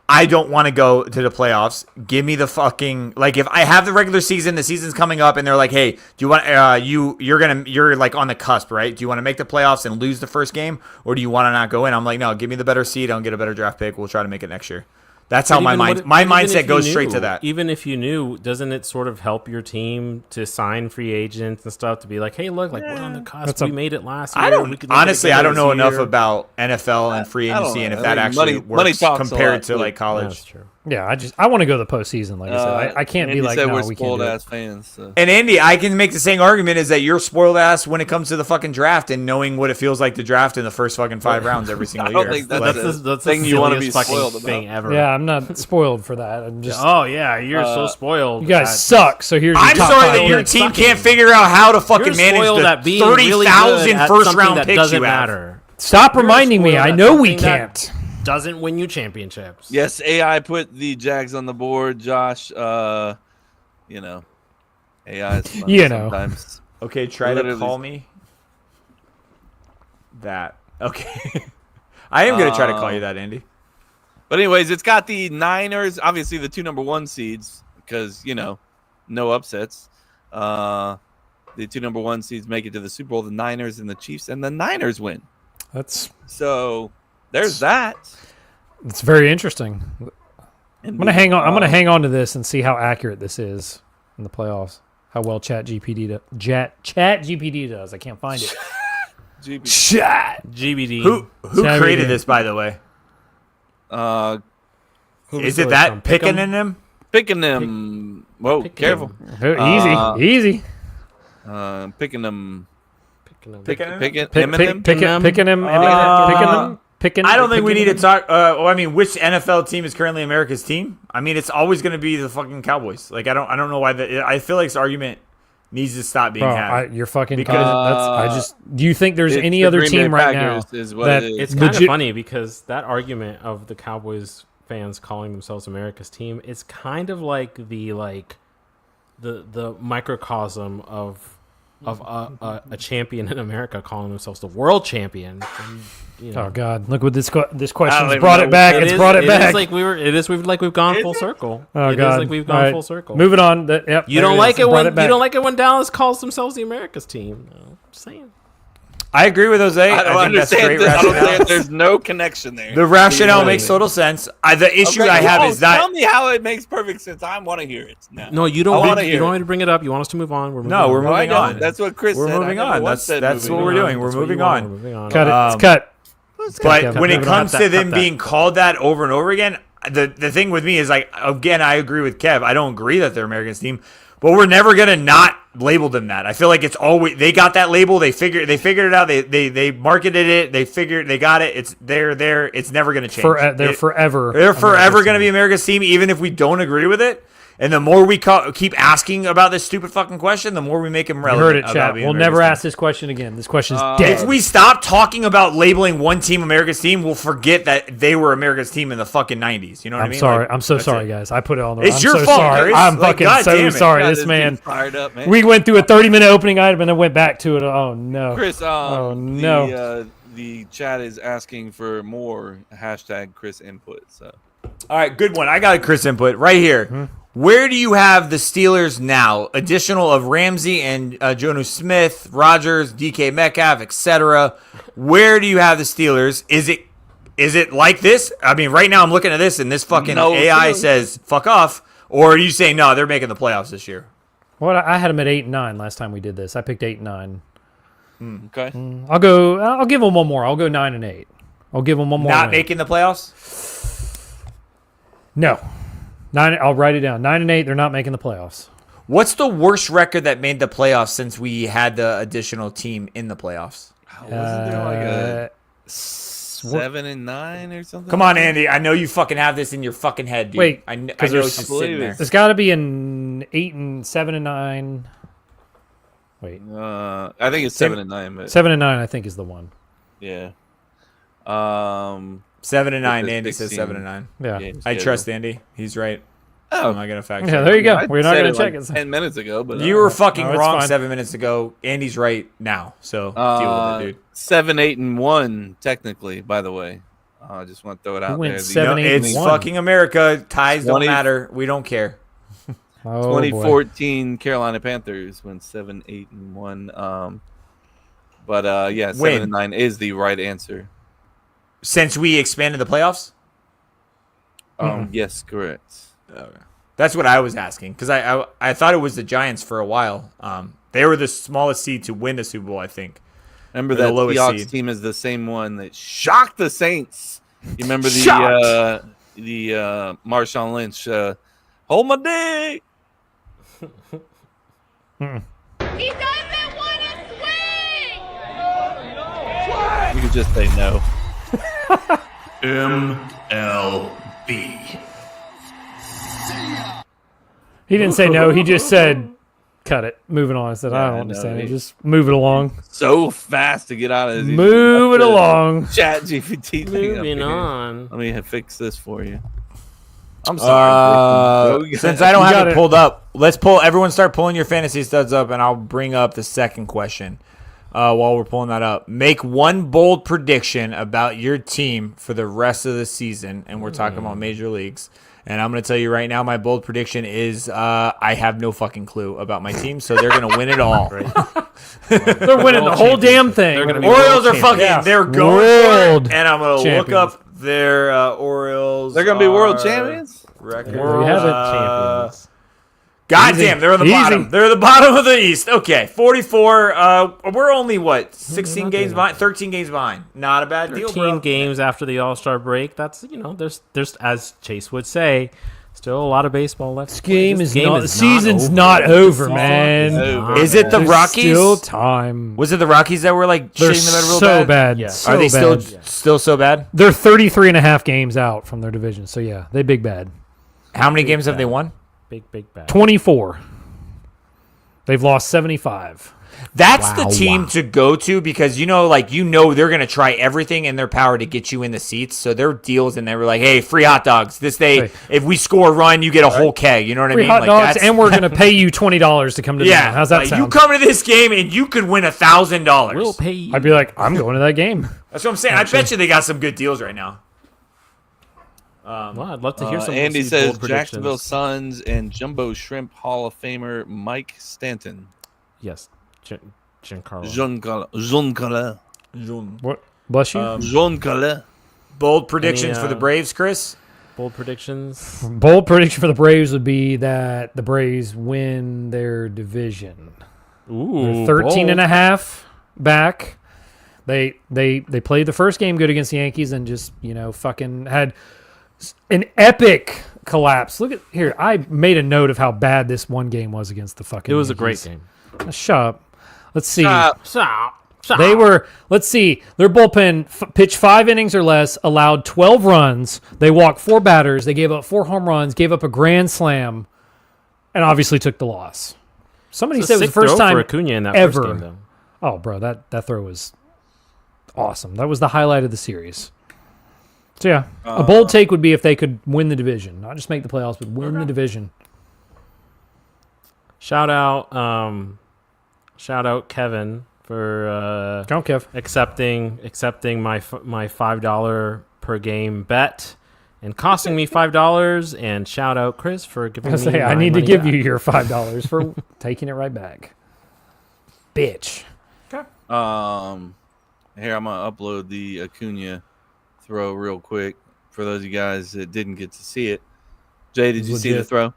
I don't want to go to the playoffs. Give me the fucking, like, if I have the regular season, the season's coming up, and they're like, hey, do you want you're like on the cusp, right? Do you want to make the playoffs and lose the first game, or do you want to not go in? I'm like, no, give me the better seed. I'll get a better draft pick. We'll try to make it next year. That's how But my even mind what- my even if mindset you goes straight knew- to that. Even if you knew, doesn't it sort of help your team to sign free agents and stuff to be like, hey, look, like we're on the cusp. That's We made it last year. I We don't could look at honestly. it I don't know this enough year. about NFL and free I don't agency, and know. if that I actually think money works talks a compared lot, to too. like college. That's true. Yeah, I want to go to the postseason. Like I said, I can't be Andy like, said no, we're we can't spoiled do it. ass fans. So. And Andy, I can make the same argument is that you're spoiled ass when it comes to the fucking draft and knowing what it feels like to draft in the first fucking 5 rounds every single I don't year. think that's Like, it. That's thing the you wanna silliest be fucking spoiled thing about. ever. Yeah, I'm not spoiled for that. I'm just Oh yeah, you're so spoiled. you guys at- suck. So here's your I'm top sorry five that your picks. team sucking. can't figure out how to fucking You're manage spoiled the at being really good 30,000 at first something round that picks doesn't you have. matter. Stop You're reminding me. spoiled I at know we something that can't. Doesn't win you championships. Yes, AI put the Jags on the board. Josh, AI is fun You know. sometimes. Okay, try to Literally. call me that. Okay. I am going to try to call you that, Andy. But anyways, it's got the Niners, obviously the 2 number 1 seeds, because no upsets. The 2 number 1 seeds make it to the Super Bowl. The Niners and the Chiefs, and the Niners win. That's So there's that. it's very interesting. I'm gonna hang on. I'm gonna hang on to this and see how accurate this is in the playoffs. How well Chat GPT does. I can't find it. Chat. GBD. Who Saturday. created this, by the way? Is it that picking in him? Picking them. Whoa, Pick careful. Easy. Picking them. Picking him? Picking Picking Eminem. picking him. I don't think we need to talk. Which NFL team is currently America's team? I mean, it's always going to be the fucking Cowboys. Like, I don't know why. I feel like this argument needs to stop being Bro, had. you're fucking. Because- Do you think there's It's any the other Green team Bay right Packers now is what that it is. It's kind of legit- funny because that argument of the Cowboys fans calling themselves America's team is kind of like the microcosm of a champion in America calling themselves the world champion. And, Oh God! Look what this question's even brought know. it back. It's brought it It back. is like we've gone full circle. Oh It is God! like we've All gone right. full circle. Moving on. Yep. You there don't is. like it Brought when back. you don't like it when Dallas calls themselves the America's team. No, just saying. I agree with Jose. I don't think that's understand great this. I don't rationale. think there's no connection there. The rationale Really. makes total sense. The issue Okay, I have well, is that Tell me how it makes perfect sense. I want to hear it now. No, you I don't wanna want hear you don't it. want me to bring it up. You want us to move on. We're moving No, on. we're No, I moving don't. on. That's what Chris We're said. moving I never on. once said That's moving what we're on. doing. We're That's what moving you want. on. We're moving on. Cut it. It's cut. But cut when that, it cut comes that, to cut them that. being called that over and over again, the thing with me is like, again, I agree with Kev. I don't agree that they're America's team, but we're never gonna not label them that. I feel like it's always they got that label. They figured it out. They marketed it. They got it. It's there. It's never gonna change. They're forever. They're forever America's going to be team. America's team, even if we don't agree with it. And the more we keep asking about this stupid fucking question, the more we make him You relevant. heard it, about chat. being We'll America's never team. ask this question again. This question's dead. If we stop talking about labeling one team America's team, we'll forget that they were America's team in the fucking 90s. You know what I I'm mean? sorry. Like, I'm so that's sorry, it. guys. I put it on the. It's I'm your so fault, Sorry. Chris. I'm Like, fucking God so damn it. sorry. God, This dude man. fired up, man. We went through a 30-minute opening item and then went back to it. Oh no. Chris, Oh, no. The chat is asking for more hashtag Chris input. So All right, good one. I got a Chris input right here. Where do you have the Steelers now? Additional of Ramsey and Jonnu Smith, Rodgers, DK Metcalf, etc. Where do you have the Steelers? Is it like this? I mean, right now I'm looking at this and this fucking No, AI really. says fuck off. Or are you saying no? They're making the playoffs this year. What I had them at 8 and 9 last time we did this. I picked 8 and 9. okay, I'll give them one more. I'll go 9 and 8. I'll give them one more. Not win. making the playoffs. No. 9. I'll write it down. 9 and 8. They're not making the playoffs. What's the worst record that made the playoffs since we had the additional team in the playoffs? wasn't there like a Uh, 7 and 9 or something? Come on, Andy. I know you fucking have this in your fucking head, dude. Wait, I know 'cause it's there's- just I believe sitting there. it's- There's got to be an 8 and 7 and 9. Wait, I think it's 7 and 9, but 7 and 9 I think is the one. yeah. 7 and 9. With the Andy says 16 7 and 9. Yeah. game I schedule. trust Andy. He's right. Oh, I'm not gonna fact Yeah, check. there you go. I We're not said going it to check like it. 10 minutes ago, but You were fucking No, it's wrong fine. 7 minutes ago. Andy's right now. So deal with it, dude. 7, 8, and 1 technically. By the way, I just want to throw it out went there. The 7, 8, and It's 1. fucking America. Ties 20 don't matter. We don't care. Oh, boy. 2014 Carolina Panthers went 7, 8, and 1. Yeah, 7 Win. and 9 is the right answer. Since we expanded the playoffs? Yes, correct. That's what I was asking. Because I thought it was the Giants for a while. They were the smallest seed to win the Super Bowl, I think. Remember They're that the lowest Seahawks seed. team is the same one that shocked the Saints. You remember Shocked. the Marshawn Lynch hold my dick. He doesn't want to swing! You could just say no. He didn't say no. He just said, cut it. Moving on. I said, I Yeah, don't I understand know. it. Just move it along. So fast to get out of this. Move it along. Chat GPT thing up Moving here. on. Let me fix this for you. I'm sorry. Since I don't You have got it it. pulled up, let's pull. Everyone start pulling your fantasy studs up, and I'll bring up the second question while we're pulling that up. Make one bold prediction about your team for the rest of the season, and we're talking about major leagues. And I'm going to tell you right now, my bold prediction is I have no fucking clue about my team, so they're going to win it all. They're winning the whole damn thing. They're gonna be Orioles world are fucking. champions. They're going World for it, and I'm going to look champions. up their Orioles. They're gonna be world are champions. Record. There you have it. Champions. God Easy. damn, they're in the Easy. bottom. They're the bottom of the East. Okay, 44. We're only what 16 games behind, 13 games behind. Not a bad deal, 13 bro. games after the All-Star break. That's, there's as Chase would say, still a lot of baseball left. This game This is not. The season's not over, man. over. Is it the There's Rockies? Still time. Was it the Rockies that were like They're shitting the bed real so bad? bad. Yeah. So Are they bad. still so bad? They're 33 and a half games out from their division. So yeah, they big bad. How many games have they won? Big bad. 24. They've lost 75. That's the team to go to because they're gonna try everything in their power to get you in the seats. So their deals and they were like, hey, free hot dogs this day. Right. If we score a run, you get a whole keg. You know what I Free mean? hot Like, dogs, that's- and we're going to pay you $20 to come to the yeah. game. How's that like, sound? you come to this game and you could win $1,000. We'll pay you. I'd be like, I'm going to that game. That's what I'm saying. I bet you they got some good deals right now. Well, I'd love to hear some. Andy some says bold predictions. Jacksonville Suns and Jumbo Shrimp Hall of Famer Mike Stanton. Yes, Giancarlo. Giancarlo. What? Bless you. Giancarlo. Bold predictions Any, for the Braves, Chris? Bold predictions. Bold prediction for the Braves would be that the Braves win their division. Ooh, 13 and bold. a half back. They played the first game good against the Yankees and just, fucking had an epic collapse. Look at here. I made a note of how bad this one game was against the fucking It was a great Yankees. game. Shut up. Let's see. Stop. They were, let's see, their bullpen pitched 5 innings or less, allowed 12 runs. They walked 4 batters. They gave up 4 home runs, gave up a grand slam. and obviously took the loss. Somebody It's said a it was sick the first throw time for Acuna in that ever. first game, though. Oh, bro, that throw was awesome. That was the highlight of the series. So yeah, a bold take would be if they could win the division, not just make the playoffs, but win the division. Shout out Kevin for Count Kev. accepting my $5 per game bet and costing me $5. And shout out Chris for giving me. I my need to money give back. you your $5 for taking it right back, bitch. Here I'm gonna upload the Acuna throw real quick for those of you guys that didn't get to see it. Jay, did you see the Legit. throw?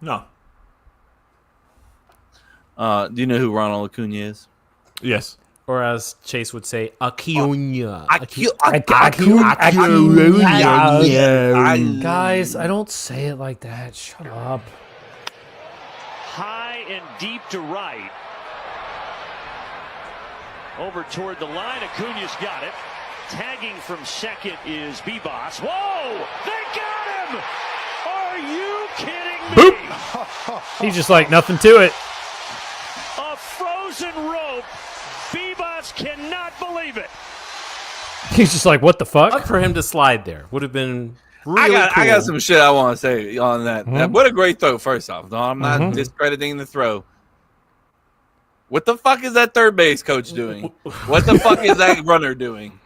No. Do you know who Ronald Acuna is? Yes. Or as Chase would say, Acuna. Guys, I don't say it like that. Shut up. High and deep to right. Over toward the line, Acuna's got it. Tagging from second is Bebas. Whoa! They got him! Are you kidding me? He's just like nothing to it. A frozen rope. Bebas cannot believe it. He's just like, what the fuck? For him to slide there would have been really I cool. got some shit I want to say on that. What a great throw! First off, no, I'm not Mhm. discrediting the throw. What the fuck is that third base coach doing? What the fuck is that runner doing?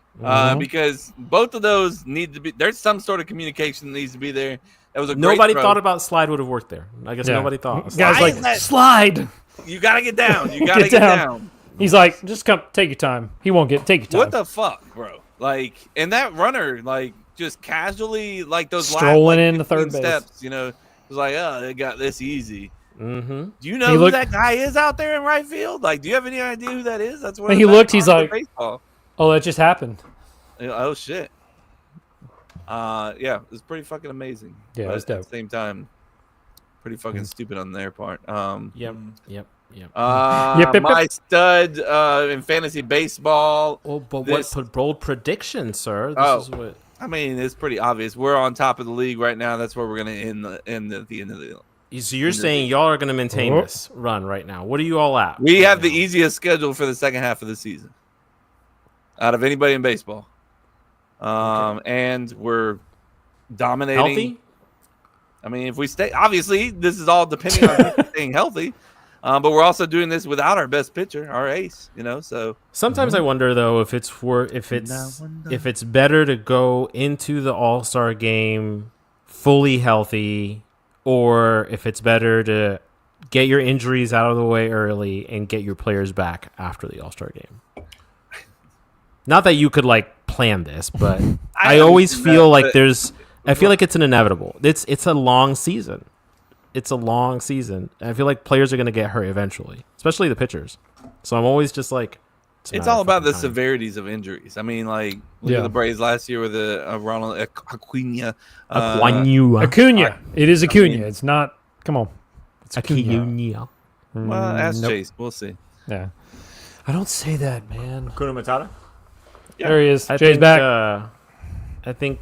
Because both of those need to be. There's some sort of communication that needs to be there. That was a great Nobody throw. thought about slide would have worked there. I guess Yeah. nobody thought. Guys Why like, is that- slide. You gotta get down. You gotta Get get down. down. He's like, just come, take your time. He won't take your time. What the fuck, bro? Like, and that runner, like, just casually, like those Strolling last, in the third 15 base. steps, you know, it was like, oh, they got this easy. Mm-hmm. Do you know He who looked- that guy is out there in right field? Like, do you have any idea who that is? That's what When he looked, he's like- baseball. Oh, that just happened. Oh shit. Yeah, it was pretty fucking amazing. Yeah, it But was at dope. the same time, pretty fucking stupid on their part. Yep. Yep, My stud in fantasy baseball. Well, but This- what bold prediction, sir? This Oh. is what. I mean, it's pretty obvious. We're on top of the league right now. That's where we're gonna end at the end of the. So you're saying y'all are going to maintain Oh. this run right now? What are you all at? We right have the now? easiest schedule for the second half of the season out of anybody in baseball. And we're dominating. healthy. I mean, if we stay, obviously, this is all depending on people staying healthy. But we're also doing this without our best pitcher, our ace. You know, so Sometimes I wonder though if it's better to go into the All-Star game fully healthy, or if it's better to get your injuries out of the way early and get your players back after the All-Star game. Not that you could like plan this, but I always understand feel that, like but- I feel like it's an inevitable. It's a long season. It's a long season. And I feel like players are going to get hurt eventually, especially the pitchers. So I'm always just like, a it's matter all of about the fucking time. severities of injuries. I mean, like look Yeah. at the Braves last year with the Ronald Acuna. Acuna. It is Acuna. It's not. Come on. It's Acuna. Well, ask Nope. Chase. We'll see. Yeah. I don't say that, man. Kuna Matata? There he is. I Jay's think, back. I think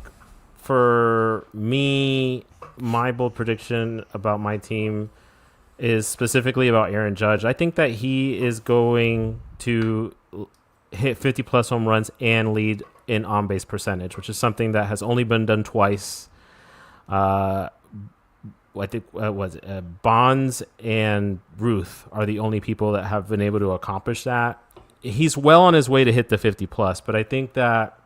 for me, my bold prediction about my team is specifically about Aaron Judge. I think that he is going to hit 50 plus home runs and lead in on base percentage, which is something that has only been done twice. I think Bonds and Ruth are the only people that have been able to accomplish that. He's well on his way to hit the 50 plus, but I think that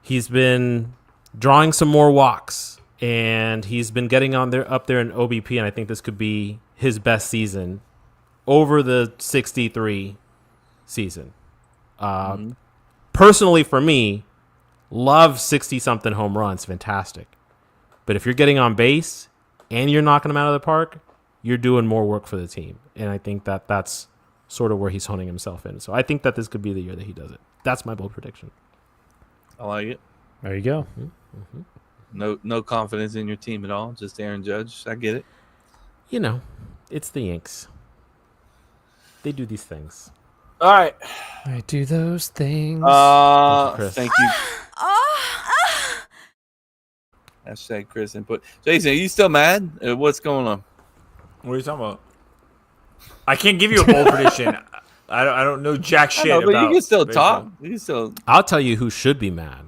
he's been drawing some more walks and he's been getting up there in OBP, and I think this could be his best season over the 63 season. Personally, for me, love 60 something home runs, fantastic. But if you're getting on base and you're knocking them out of the park, you're doing more work for the team, and I think that that's sort of where he's honing himself in. So I think that this could be the year that he does it. That's my bold prediction. I like it. There you go. No confidence in your team at all. Just Aaron Judge. I get it. You know, it's the Yanks. They do these things. All right. I do those things. Chris. Thank you. Hashtag Chris input. Jason, are you still mad? What's going on? What are you talking about? I can't give you a bold prediction. I don't know jack shit No, but about you can still baseball. talk. You can still. I'll tell you who should be mad.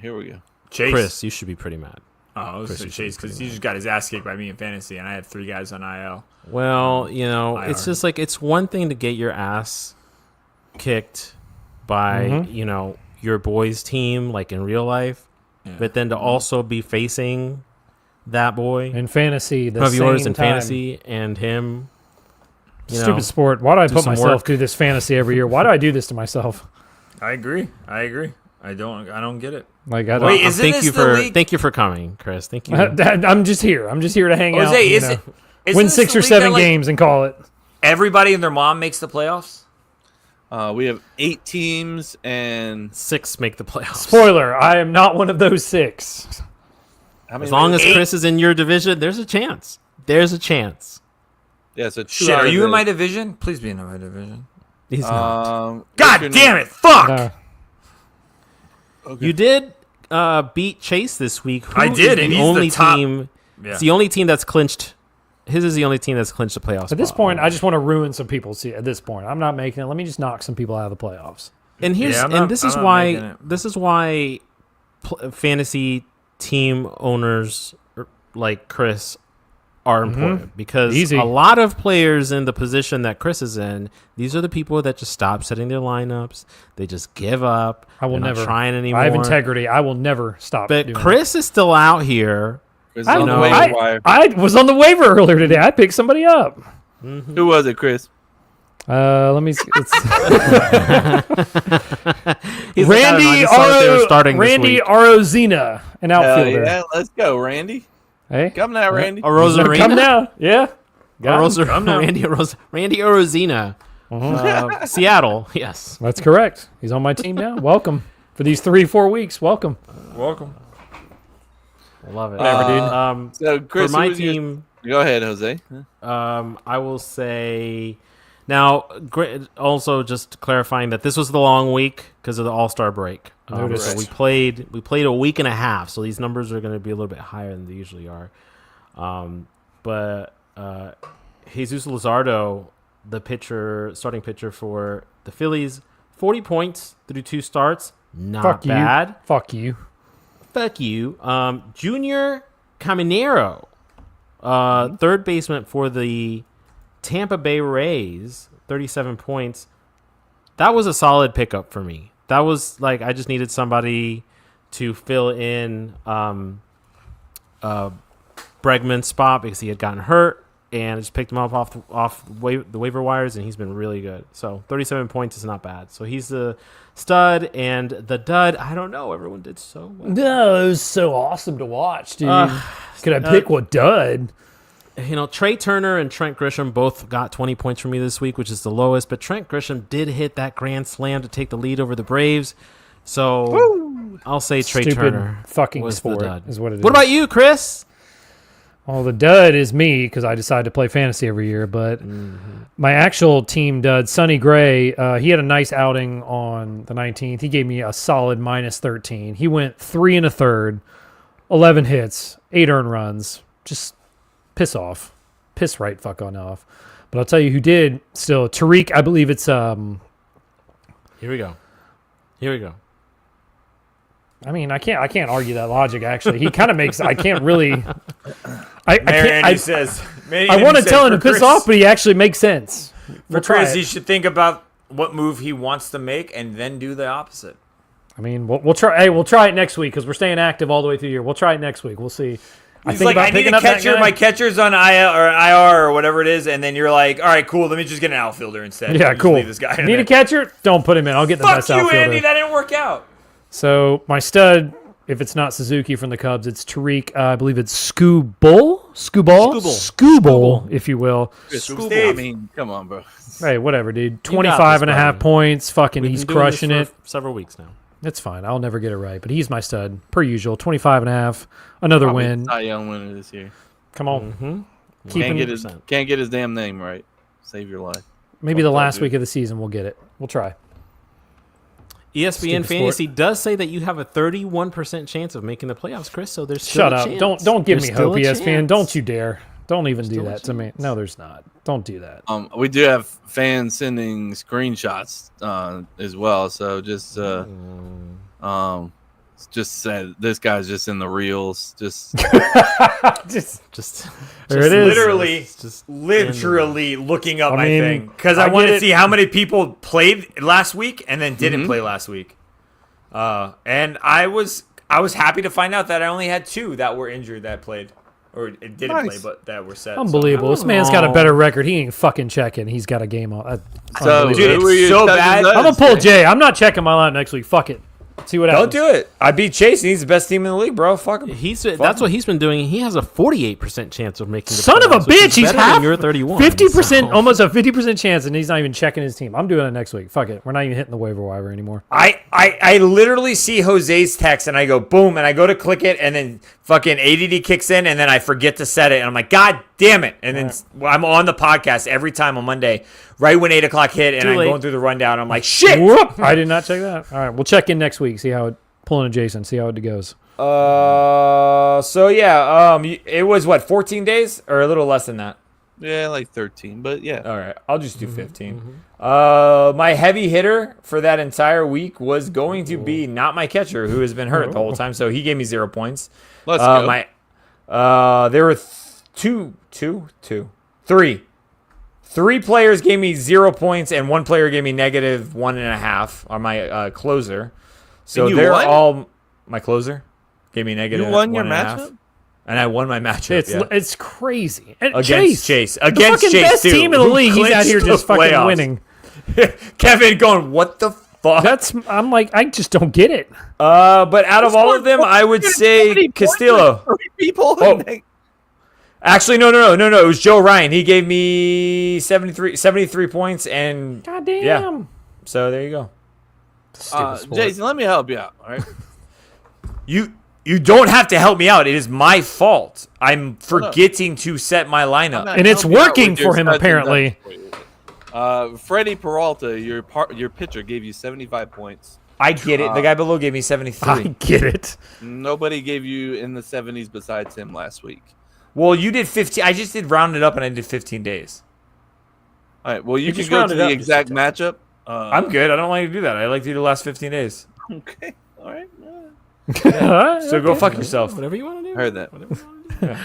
Here we go. Chase. Chris, you should be pretty mad. Oh, I was Chris, gonna you say Chase should be because he just got his ass kicked by me in fantasy, and I had 3 guys on IL. Well, you know, IR. it's just like it's one thing to get your ass kicked by, you know, your boy's team, like in real life, but then to also be facing that boy In fantasy, the of yours same in time. fantasy and him. You Stupid know, sport. Why do I do put some myself work. through this fantasy every year? Why do I do this to myself? I agree. I don't get it. Like I don't. Wait, isn't thank this you the for league? thank you for coming, Chris. Thank you. I'm just here. I'm just here to hang out. Jose, You is know, it? Isn't win this 6 the or league 7 that, like, games and call it. Everybody and their mom makes the playoffs. We have 8 teams and 6 make the playoffs. Spoiler: I am not one of those 6. how many? As long as 8? Chris is in your division, there's a chance. There's a chance. yeah, so 2 Shit, out are of you in the- my division? Please be in my division. He's not. what's God your damn name? it! Fuck. No. You did beat Chase this week. Who I did, is and the he's the only top- team. Yeah. It's the only team that's clinched. His is the only team that's clinched the playoffs. At this spot. point, I just want to ruin some people. See, at this point, I'm not making it. Let me just knock some people out of the playoffs. And here's Yeah, I'm not- this I'm is not why making it. this is why fantasy team owners like Chris are important because Easy. a lot of players in the position that Chris is in, these are the people that just stop setting their lineups. They just give up. I will They're not never trying anymore. I have integrity. I will never stop. But doing Chris is still out here. Chris is I, on the know. waiver wire. I was on the waiver earlier today. I picked somebody up. Who was it, Chris? Let me. It's He's like, I don't know, I Randy just saw that they were starting this Randy week. Arozina, an Hell outfielder. yeah, let's go, Randy. Hey, Come now, Randy. Arozarena? come now. Yeah, got him. Randy Arozina. Seattle, yes. That's correct. He's on my team now. Welcome for these 3-4 weeks. Welcome. Welcome. I love it. Whatever, dude. So, Chris, for my who was your- team, Go ahead, Jose. I will say now. Also, just clarifying that this was the long week because of the All-Star break. Noticed. So we played a week and a half. So these numbers are going to be a little bit higher than they usually are. But Jesus Luzardo, the starting pitcher for the Phillies, 40 points through 2 starts. Not Fuck bad. you. Fuck you. Fuck you. Junior Caminero, third baseman for the Tampa Bay Rays, 37 points. That was a solid pickup for me. That was like I just needed somebody to fill in Bregman's spot because he had gotten hurt, and I just picked him up off the waiver wires, and he's been really good. So 37 points is not bad. So he's the stud, and the dud, I don't know. Everyone did so well. No, it was so awesome to watch, dude. Could I uh, pick what dud? You know, Trey Turner and Trent Grisham both got 20 points for me this week, which is the lowest. But Trent Grisham did hit that grand slam to take the lead over the Braves. So I'll say Trey Stupid Turner fucking was sport the dud. is what it is. What about you, Chris? Well, the dud is me because I decide to play fantasy every year. But my actual team dud, Sonny Gray, he had a nice outing on the 19th. He gave me a solid -13. He went 3 1/3, 11 hits, 8 earned runs. Just piss off. Piss right fuck on off. But I'll tell you who did still. Tariq, I believe it's Here we go. I mean, I can't argue that logic. Actually, he kind of makes. I can't really. I Mary can't. Andy says. Mary I Andy want to says tell him to for piss Chris- off, but he actually makes sense. For We'll try Chris, it. he should think about what move he wants to make and then do the opposite. I mean, we'll try. Hey, we'll try it next week because we're staying active all the way through the year. We'll try it next week. We'll see. He's like, I need a catcher. My catcher's on IR or whatever it is, and then you're like, all right, cool. Let me just get an outfielder instead. Yeah, Just cool. leave this guy in Need there. a catcher? Don't put him in. I'll get the Fuck best you, outfielder. Andy. That didn't work out. So my stud, if it's not Suzuki from the Cubs, it's Tariq. I believe it's Scoobull, if you will. Scoop, Steve. I mean, come on, bro. Hey, whatever, dude. got 25 and a this, half buddy. points. Fucking, We've he's been doing this crushing it. for several weeks now. It's fine. I'll never get it right, but he's my stud per usual. 25 and a half. Another Probably win. Cy Young winner this year. Come on. Mm-hmm. Can't get his damn name right. Save your life. Maybe the Fuck that, last dude. week of the season we'll get it. We'll try. ESPN Stupid Fantasy does say that you have a 31% chance of making the playoffs, Chris. So there's still Shut a up. chance. Don't give There's me still hope, a ESPN. chance. Don't you dare. Don't even do that to me. No, there's not. Don't do that. We do have fans sending screenshots as well. So just said this guy's just in the reels. Just There it is. Literally looking up I my mean, thing because I I wanted get to it. see how many people played last week and then didn't play last week. And I was happy to find out that I only had 2 that were injured that played. Or it didn't play, but that were set. Unbelievable. This man's got a better record. He ain't fucking checking. He's got a game on. so, Dude, who were it's your so touches bad. nuts? I'm going to pull Jay. I'm not checking my line next week. Fuck it. See what happens. Don't do it. I beat Chase, and he's the best team in the league, bro. Fuck him. That's what he's been doing. He has a 48% chance of making the Son of a playoffs, which is bitch. He's better half. than your 31. 50%, so- almost a 50% chance, and he's not even checking his team. I'm doing it next week. Fuck it. We're not even hitting the waiver wire anymore. I literally see Jose's text, and I go, boom, and I go to click it, and then fucking ADD kicks in, and then I forget to set it, and I'm like, God damn it. And then I'm on the podcast every time on Monday, right when 8 o'clock hit, and Too I'm late. going through the rundown. I'm like, shit. Whoop. I did not check that. All right. We'll check in next week. See how it. Pulling a Jason. See how it goes. So yeah, it was what, 14 days or a little less than that? Yeah, like 13, but yeah. All right, I'll just do 15. My heavy hitter for that entire week was going to be not my catcher, who has been hurt the whole time, so he gave me 0 points. Let's go. There were three players gave me 0 points, and 1 player gave me -1.5 on my closer. So And you they're won? all my closer gave me negative. You won your 1.5. matchup? And I won my matchup. It's crazy. And Against Chase. the Against fucking Chase, best too, team in the who league. He's out here clinched just the fucking playoffs. winning. Kevin going, what the fuck? I'm like, I just don't get it. But out of all of them, I would say Castillo. 3 people. Oh. Actually, no. It was Joe Ryan. He gave me 73 points, and God damn. yeah. So there you go. Stupid sport. Jason, let me help you out. All right. You don't have to help me out. It is my fault. I'm forgetting to set my lineup. And it's working for him, apparently. Freddie Peralta, your pitcher, gave you 75 points. I get it. The guy below gave me 73. I get it. Nobody gave you in the 70s besides him last week. Well, you did 15. I just did round it up, and I did 15 days. All right. Well, you can just go to rounded the up, exact just- matchup. I'm good. I don't like to do that. I like to do the last 15 days. Okay. All right. So go fuck yourself. Whatever you want to do. Heard that.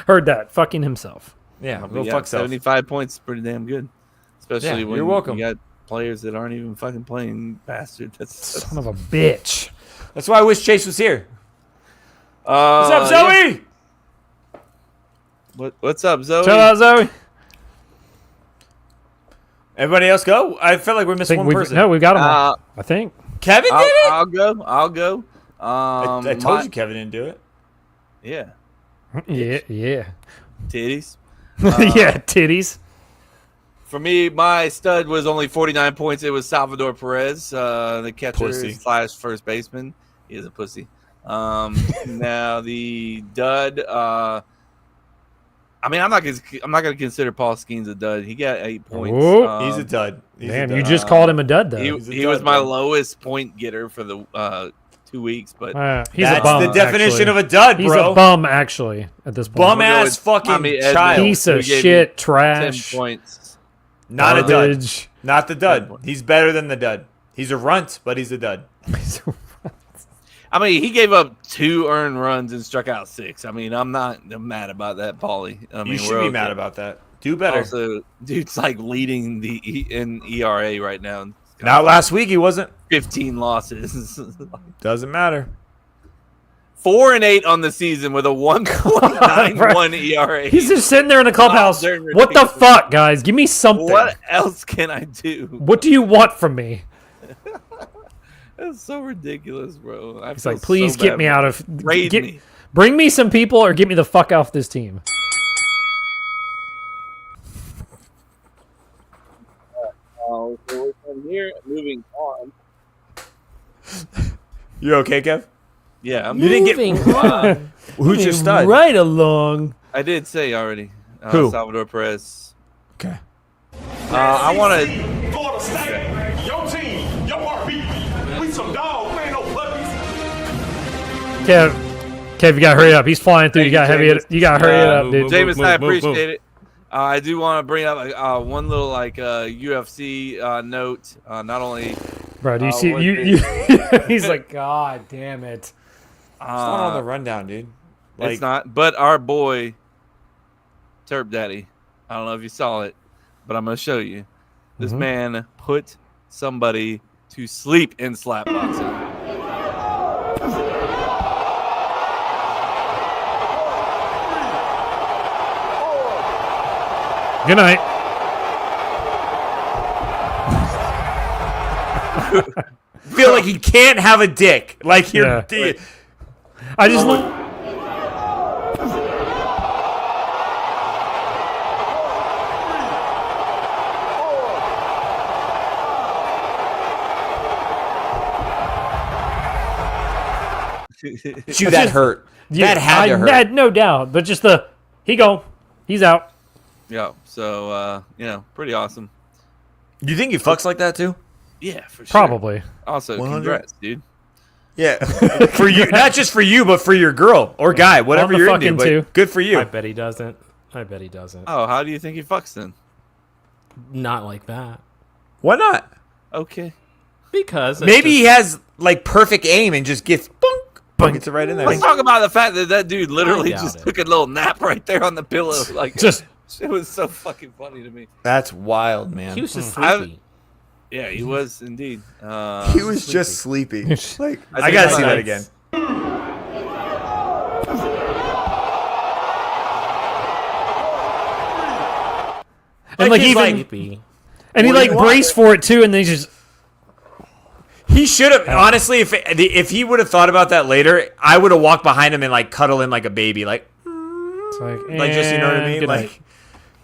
Heard that. Fucking himself. Yeah, But go yeah, fuck yourself. 75 points is pretty damn good. Especially Yeah, when you're welcome. you got players that aren't even fucking playing, bastard. That's Son of a bitch. That's why I wish Chase was here. What's What's up, Zoe? What's up, Zoe? Shout out, Zoe. Everybody else go? I felt like we missed one person. No, we got him. all, I think. Kevin did it? I'll go. I told you Kevin didn't do it. Yeah. Yeah. Titties. Yeah, titties. For me, my stud was only 49 points. It was Salvador Perez, the catcher Pussy. / first baseman. He is a pussy. Now the dud. I mean, I'm not gonna consider Paul Skeens a dud. He got 8 points. Whoa. He's a dud. Damn, you just called him a dud, though. He was my lowest point getter for the 2 weeks, but He's That's a bum, the definition actually. of a dud, He's bro. a bum, actually, at this point. Bum We'll go ass with fucking Tommy Edman. child. Piece Who of gave shit, me trash. 10 points. Not a dud. Garbage. Not the dud. He's better than the dud. He's a runt, but he's a dud. I mean, he gave up 2 earned runs and struck out 6. I mean, I'm not mad about that, Paulie. I mean, You should be mad about that. Do better. Also, dude's like leading the in ERA right now. Not last week. He wasn't. 15 losses. Doesn't matter. 4-8 on the season with a 1.91 ERA. He's just sitting there in the clubhouse. They're What the ridiculous. fuck, guys? Give me something. What else can I do? What do you want from me? That's so ridiculous, bro. He's like, please get me out of. Raid me. Bring me some people or get me the fuck off this team. So we're from here, moving on. You okay, Kev? Yeah, You didn't get. Who's your stud? Right along. I did say already. Who? Salvador Perez. Okay. I want to. Florida State, your team, your heartbeat. We some dogs, we ain't no puppies. Kev, you gotta hurry up. He's flying through. You gotta hurry it up, dude. James, I appreciate it. I do want to bring up one little UFC note. Not only Bro, do you see? what You he's like, God damn it. It's not on the rundown, dude. it's not, but our boy Terp Daddy. I don't know if you saw it, but I'm gonna show you. This man put somebody to sleep in slap boxing. Good night. Feel like he can't have a dick. Like you're. Yeah. I just look. Shoot, that hurt. That had to hurt. Had no doubt, but just he's out. Yeah, so pretty awesome. Do you think he fucks like that too? Yeah, for sure. Probably. Also, 100? congrats, dude. Yeah, for you, not just for you, but for your girl or guy, whatever the you're into. fucking But too. good for you. I bet he doesn't. Oh, how do you think he fucks then? Not like that. Why not? Okay. Because Maybe he has like perfect aim and just gets bunk, gets it right in there. Let's talk about the fact that dude literally I doubt just it. took a little nap right there on the pillow. Like, Just it was so fucking funny to me. That's wild, man. he was just I- sleepy. Yeah, he was indeed. He was just sleepy. Like I think gotta see that that's- again. and like he's even Sleepy. and he What do like you want? braced for it too, and then he just He should have honestly, if he would have thought about that later, I would have walked behind him and like cuddle him like a baby, like it's just you know what I and mean. good Like, night.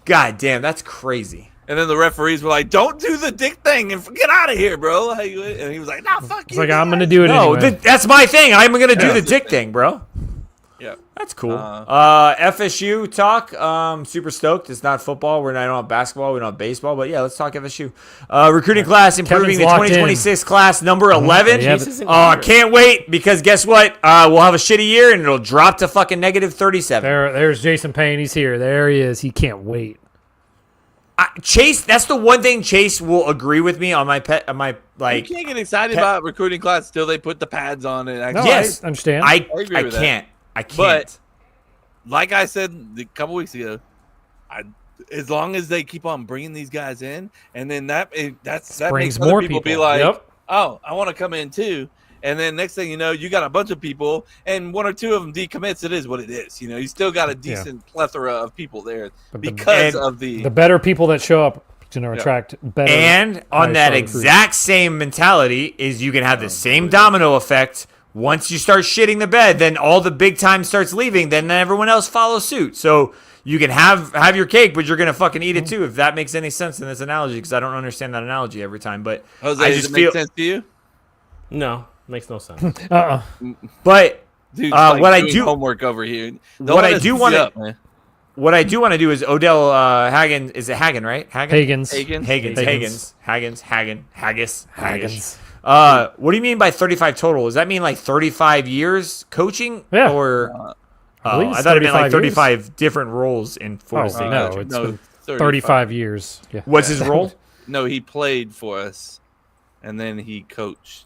God damn, that's crazy. And then the referees were like, "Don't do the dick thing and get out of here, bro." And he was like, "Nah, fuck It's you." like I'm gonna guys." do it No, anyway. that's my thing. I'm gonna do the dick thing, bro. Yeah. That's cool. FSU talk. Super stoked. It's not football. We don't have basketball. We don't have baseball. But yeah, let's talk FSU. Recruiting class improving. Kevin's The locked in. 2026 class number 11. Yeah, Chase isn't here. Can't wait because guess what? We'll have a shitty year and it'll drop to fucking negative 37. There's Jason Payne. He's here. There he is. He can't wait. Chase, that's the one thing Chase will agree with me on my You like. can't get excited about recruiting class till they put the pads on it. No, Yes. I understand. I agree with that. can't. I can't. But like I said a couple weeks ago, as long as they keep on bringing these guys in, and then that Brings makes other more people be people. like, Yep. "Oh, I want to come in too." And then next thing you know, you got a bunch of people, and one or two of them decommits. It is what it is. You still got a decent plethora of people there But because and of the the better people that show up attract better. And on that high-star recruits. exact same mentality is you can have the same domino effect. Once you start shitting the bed, then all the big time starts leaving. Then everyone else follows suit. So you can have your cake, but you're gonna fucking eat it too. If that makes any sense in this analogy, because I don't understand that analogy every time. But Jose, I does just it make feel. sense to you? No, makes no sense. But Dude, what I doing do- homework over here. Don't what let I us do beat wanna- up, man. what I do want to do is Odell Hagen. Is it Hagen, right? Hagens. Haggis. What do you mean by 35 total? Does that mean like 35 years coaching? Yeah. Or believe it's I thought it meant like 35 years. 35 different roles in Florida Oh, State. no, coaching. it's No, been 35 years. Yeah. What's his role? No, he played for us, and then he coached.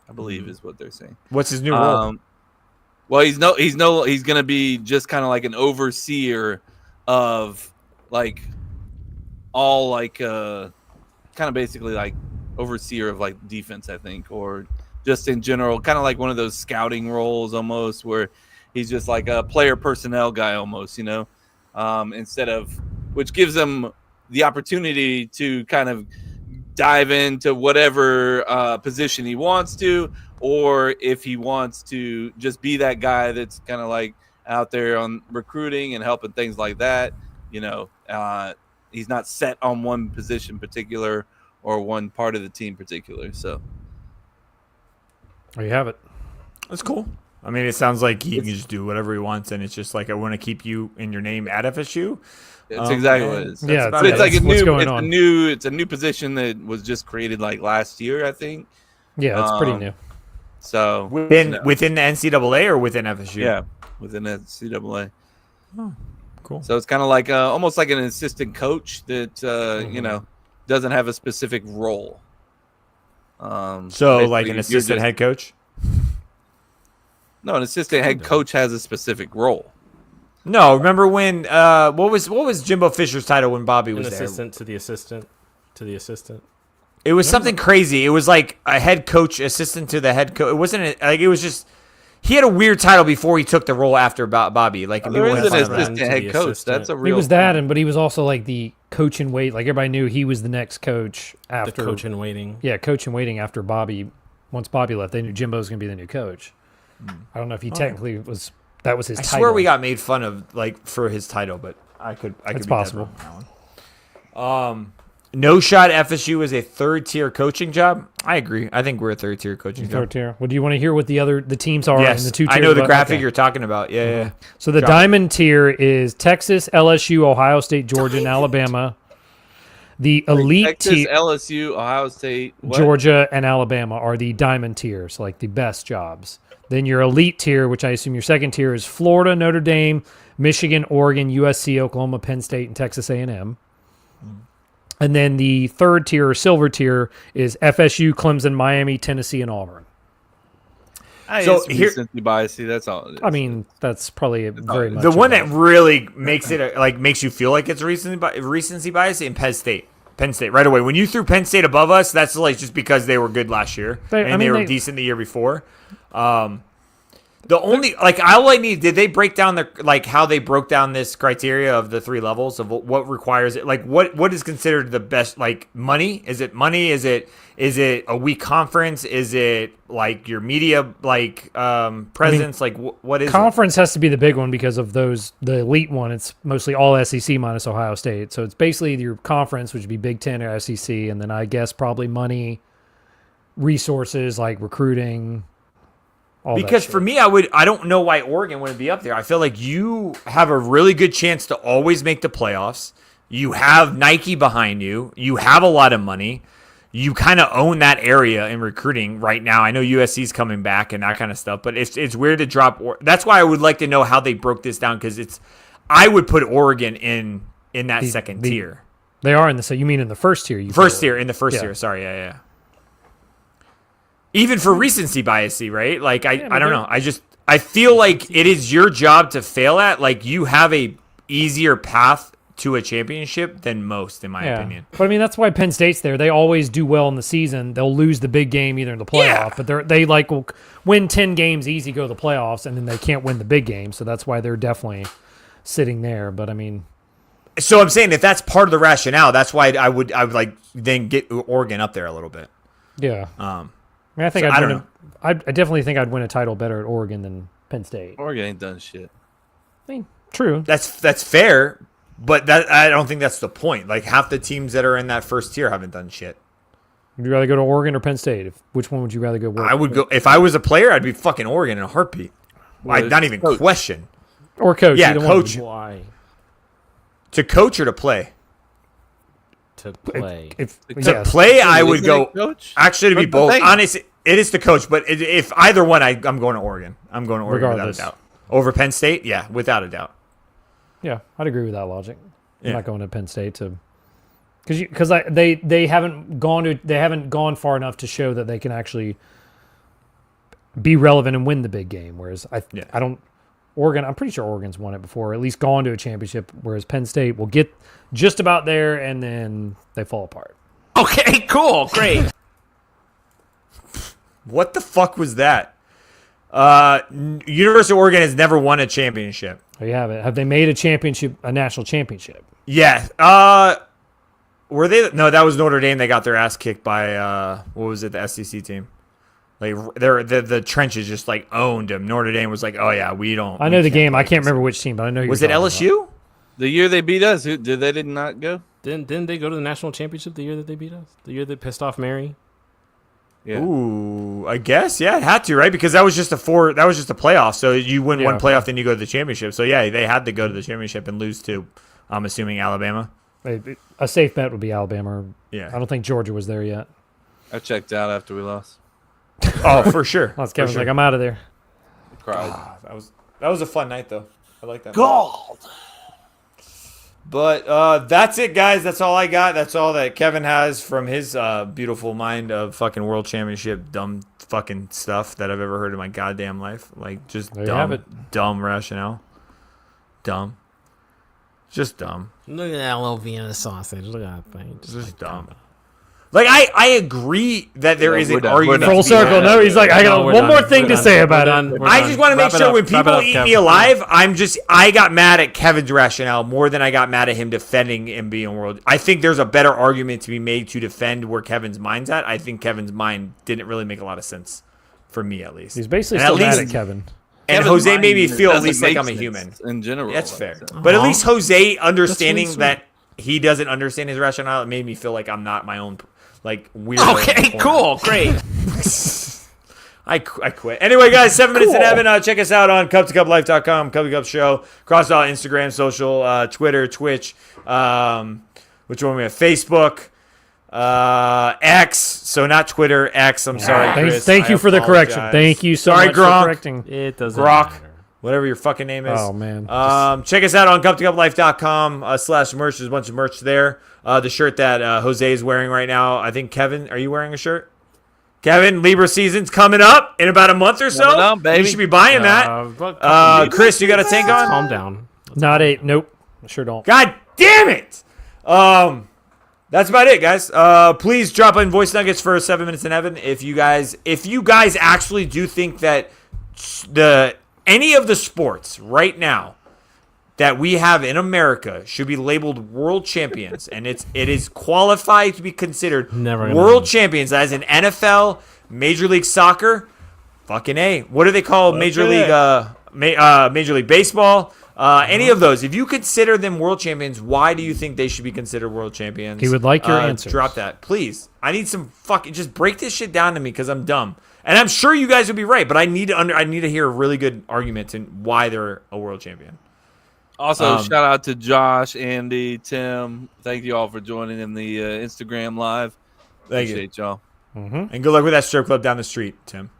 I believe is what they're saying. What's his new role? Well, he's gonna be just kind of like an overseer of like all like kind of basically like overseer of like defense, I think, or just in general, kind of like one of those scouting roles almost, where he's just like a player personnel guy almost, instead of, which gives him the opportunity to kind of dive into whatever position he wants to, or if he wants to just be that guy that's kind of like out there on recruiting and helping things like that. He's not set on one position particular or one part of the team particular. So There you have it. That's cool. I mean, it sounds like he can just do whatever he wants, and it's just like I want to keep you in your name at FSU. that's exactly what it is. Yeah, about But it's it. like that's what's going on. it's a new position that was just created like last year, I think. Yeah, it's pretty Um, new. So Within the NCAA or within FSU? yeah, within the CAA. cool. So it's kind of like almost like an assistant coach that doesn't have a specific role. So like basically, an you're assistant just- head coach. No, an assistant head coach has a specific role. No, remember when what was Jimbo Fisher's title when Bobby An was there? assistant to the assistant to the assistant. It was something crazy. It was like a head coach, assistant to the head coach. It wasn't like it was just. He had a weird title before he took the role after Bobby. Like There is an assistant. assistant head coach. assistant. That's a He real. was that, but he was also like the coach in wait. Like everybody knew he was the next coach The after. coach in waiting. Yeah, coach in waiting after Bobby. Once Bobby left, they knew Jimbo's going to be the new coach. I don't know if he technically was. That was his I title. swear we got made fun of like for his title, but I could. It's be dead possible. wrong on that one. No shot. FSU is a third tier coaching job. I agree. I think we're a third tier coaching Third job. tier. Well, do you want to hear what the teams are in Yes, the two tiers? I know the above? graphic Okay. you're talking about. Yeah, yeah. So the Drop it. diamond tier is Texas, LSU, Ohio State, Georgia, and Alabama. The elite Texas, tier, LSU, Ohio State, what? Georgia, and Alabama are the diamond tiers, like the best jobs. Then your elite tier, which I assume your second tier is Florida, Notre Dame, Michigan, Oregon, USC, Oklahoma, Penn State, and Texas A&M. And then the third tier or silver tier is FSU, Clemson, Miami, Tennessee, and Auburn. So So here- recency bias. See, that's all. It is. I mean, that's probably very much The one of that really makes it like makes you feel like it's recency bias in Penn State. Penn State right away. When you threw Penn State above us, that's like just because they were good last year and they were decent the year before. The only like all I need, did they break down the like how they broke down this criteria of the three levels of what requires it? Like what is considered the best? Like money? Is it money? Is it a weak conference? Is it like your media like presence? Like what is Conference has to be the big one because of those. The elite one, it's mostly all SEC minus Ohio State. So it's basically your conference, which would be Big Ten or SEC, and then I guess probably money, resources like recruiting. Because for me, I don't know why Oregon wouldn't be up there. I feel like you have a really good chance to always make the playoffs. You have Nike behind you. You have a lot of money. You kind of own that area in recruiting right now. I know USC's coming back and that kind of stuff, but it's weird to drop. That's why I would like to know how they broke this down because I would put Oregon in that second tier. They are in the. So you mean in the first tier? First tier, in the first Yeah. tier. Sorry, yeah. Even for recency biasy, right? Like I don't know. I feel like it is your job to fail at. Like you have a easier path to a championship than most, in my opinion. But I mean, that's why Penn State's there. They always do well in the season. They'll lose the big game either in the playoff, but they like will win 10 games easy, go to the playoffs, and then they can't win the big game. So that's why they're definitely sitting there. But I mean, So I'm saying if that's part of the rationale, that's why I would like then get Oregon up there a little bit. yeah. I mean, I think so I'd I win don't I definitely think I'd win a title better at Oregon than Penn State. Oregon ain't done shit. I mean, true. That's fair, but I don't think that's the point. Like half the teams that are in that first tier haven't done shit. Would you rather go to Oregon or Penn State? Which one would you rather go with? I would go if I was a player. I'd be fucking Oregon in a heartbeat. I'd not even question. Or coach. Yeah, either coach. One. Why? To coach or to play? To play. To play, I would go. Coach? Actually, to be But both. they- Honestly, it is to coach, but if either one, I'm going to Oregon. I'm going to Oregon Regardless. without a doubt. Over Penn State, yeah, without a doubt. Yeah, I'd agree with that logic. I'm Yeah. not going to Penn State to because they haven't gone far enough to show that they can actually be relevant and win the big game. Whereas I don't. Oregon, I'm pretty sure Oregon's won it before, or at least gone to a championship. Whereas Penn State will get just about there and then they fall apart. Okay, cool, great. What the fuck was that? University of Oregon has never won a championship. There you have it. Have they made a national championship? Yeah. Were they? No, that was Notre Dame. They got their ass kicked by what was it? The SEC team. Like the trenches just like owned them. Notre Dame was like, oh yeah, we don't. I know the game. I can't remember which team, but I know. Was it LSU? The year they beat us, they did not go? Didn't they go to the national championship the year that they beat us? The year they pissed off Mary? Yeah. Ooh, I guess it had to, right? Because that was just a playoff. So you win one playoff, then you go to the championship. So yeah, they had to go to the championship and lose to, I'm assuming, Alabama. A safe bet would be Alabama. Yeah. I don't think Georgia was there yet. I checked out after we lost. Oh, for sure. Kevin's like, I'm out of there. I cried. That was a fun night though. I like that. God. But that's it, guys. That's all I got. That's all that Kevin has from his beautiful mind of fucking world championship dumb fucking stuff that I've ever heard in my goddamn life. Like, just There you have it. dumb rationale. Dumb. Just dumb. Look at that little Vienna sausage. Look at that thing. Just dumb. Like, I agree that there is we're an done. We're argument. done. Full to be circle. had. No, he's like, I got No, we're one done. more thing We're to done. say We're about done. it. We're I done. just want to Wrap make it sure up. when Wrap it people up, eat Kev. me alive, I got mad at Kevin's rationale more than I got mad at him defending him being world. I think there's a better argument to be made to defend where Kevin's mind's at. I think Kevin's mind didn't really make a lot of sense for me, at least. He's basically And still at mad least- at Kevin. And Kevin's Jose made me mind feel at doesn't least like make I'm a sense human. in general. That's like fair. that. But at least Jose understanding sweet. that he doesn't understand his rationale, it made me feel like I'm not my own, like, weird. Okay, cool, great. I quit. Anyway, guys, 7 minutes in heaven. Check us out on cuptocuplife.com, Cup to Cup Show, across all Instagram, social, Twitter, Twitch. Which one we have? Facebook, X. So not Twitter, X. I'm sorry, Chris. Thank you I for the correction. apologize. Thank you so Sorry, much Gronk. for correcting. It doesn't Grok. matter. Whatever your fucking name is. Oh, man. Check us out on cuptocuplife.com /merch. There's a bunch of merch there. The shirt that Jose is wearing right now. I think, Kevin, are you wearing a shirt? Kevin, Libra season's coming up in about a month or so. Coming up, baby. You should be buying that. Chris, you got a tank on? Calm down. Nope. Sure don't. God damn it! That's about it, guys. Please drop in voice nuggets for 7 minutes in heaven if you guys actually do think that any of the sports right now that we have in America should be labeled world champions, and it is qualified to be considered Never gonna world happen. champions as in NFL, Major League Soccer, fucking A. What do they call Major League Baseball? Any of those. If you consider them world champions, why do you think they should be considered world champions? He would like your answers. Drop that, please. I need some fucking. Just break this shit down to me because I'm dumb, and I'm sure you guys would be right. But I need to hear a really good argument to why they're a world champion. Also, shout out to Josh, Andy, Tim. Thank you all for joining in the Instagram live. Thank you, Appreciate y'all. and good luck with that strip club down the street, Tim.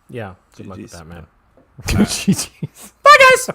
Yeah, good luck with GG's. that, man. GG's. Bye, guys.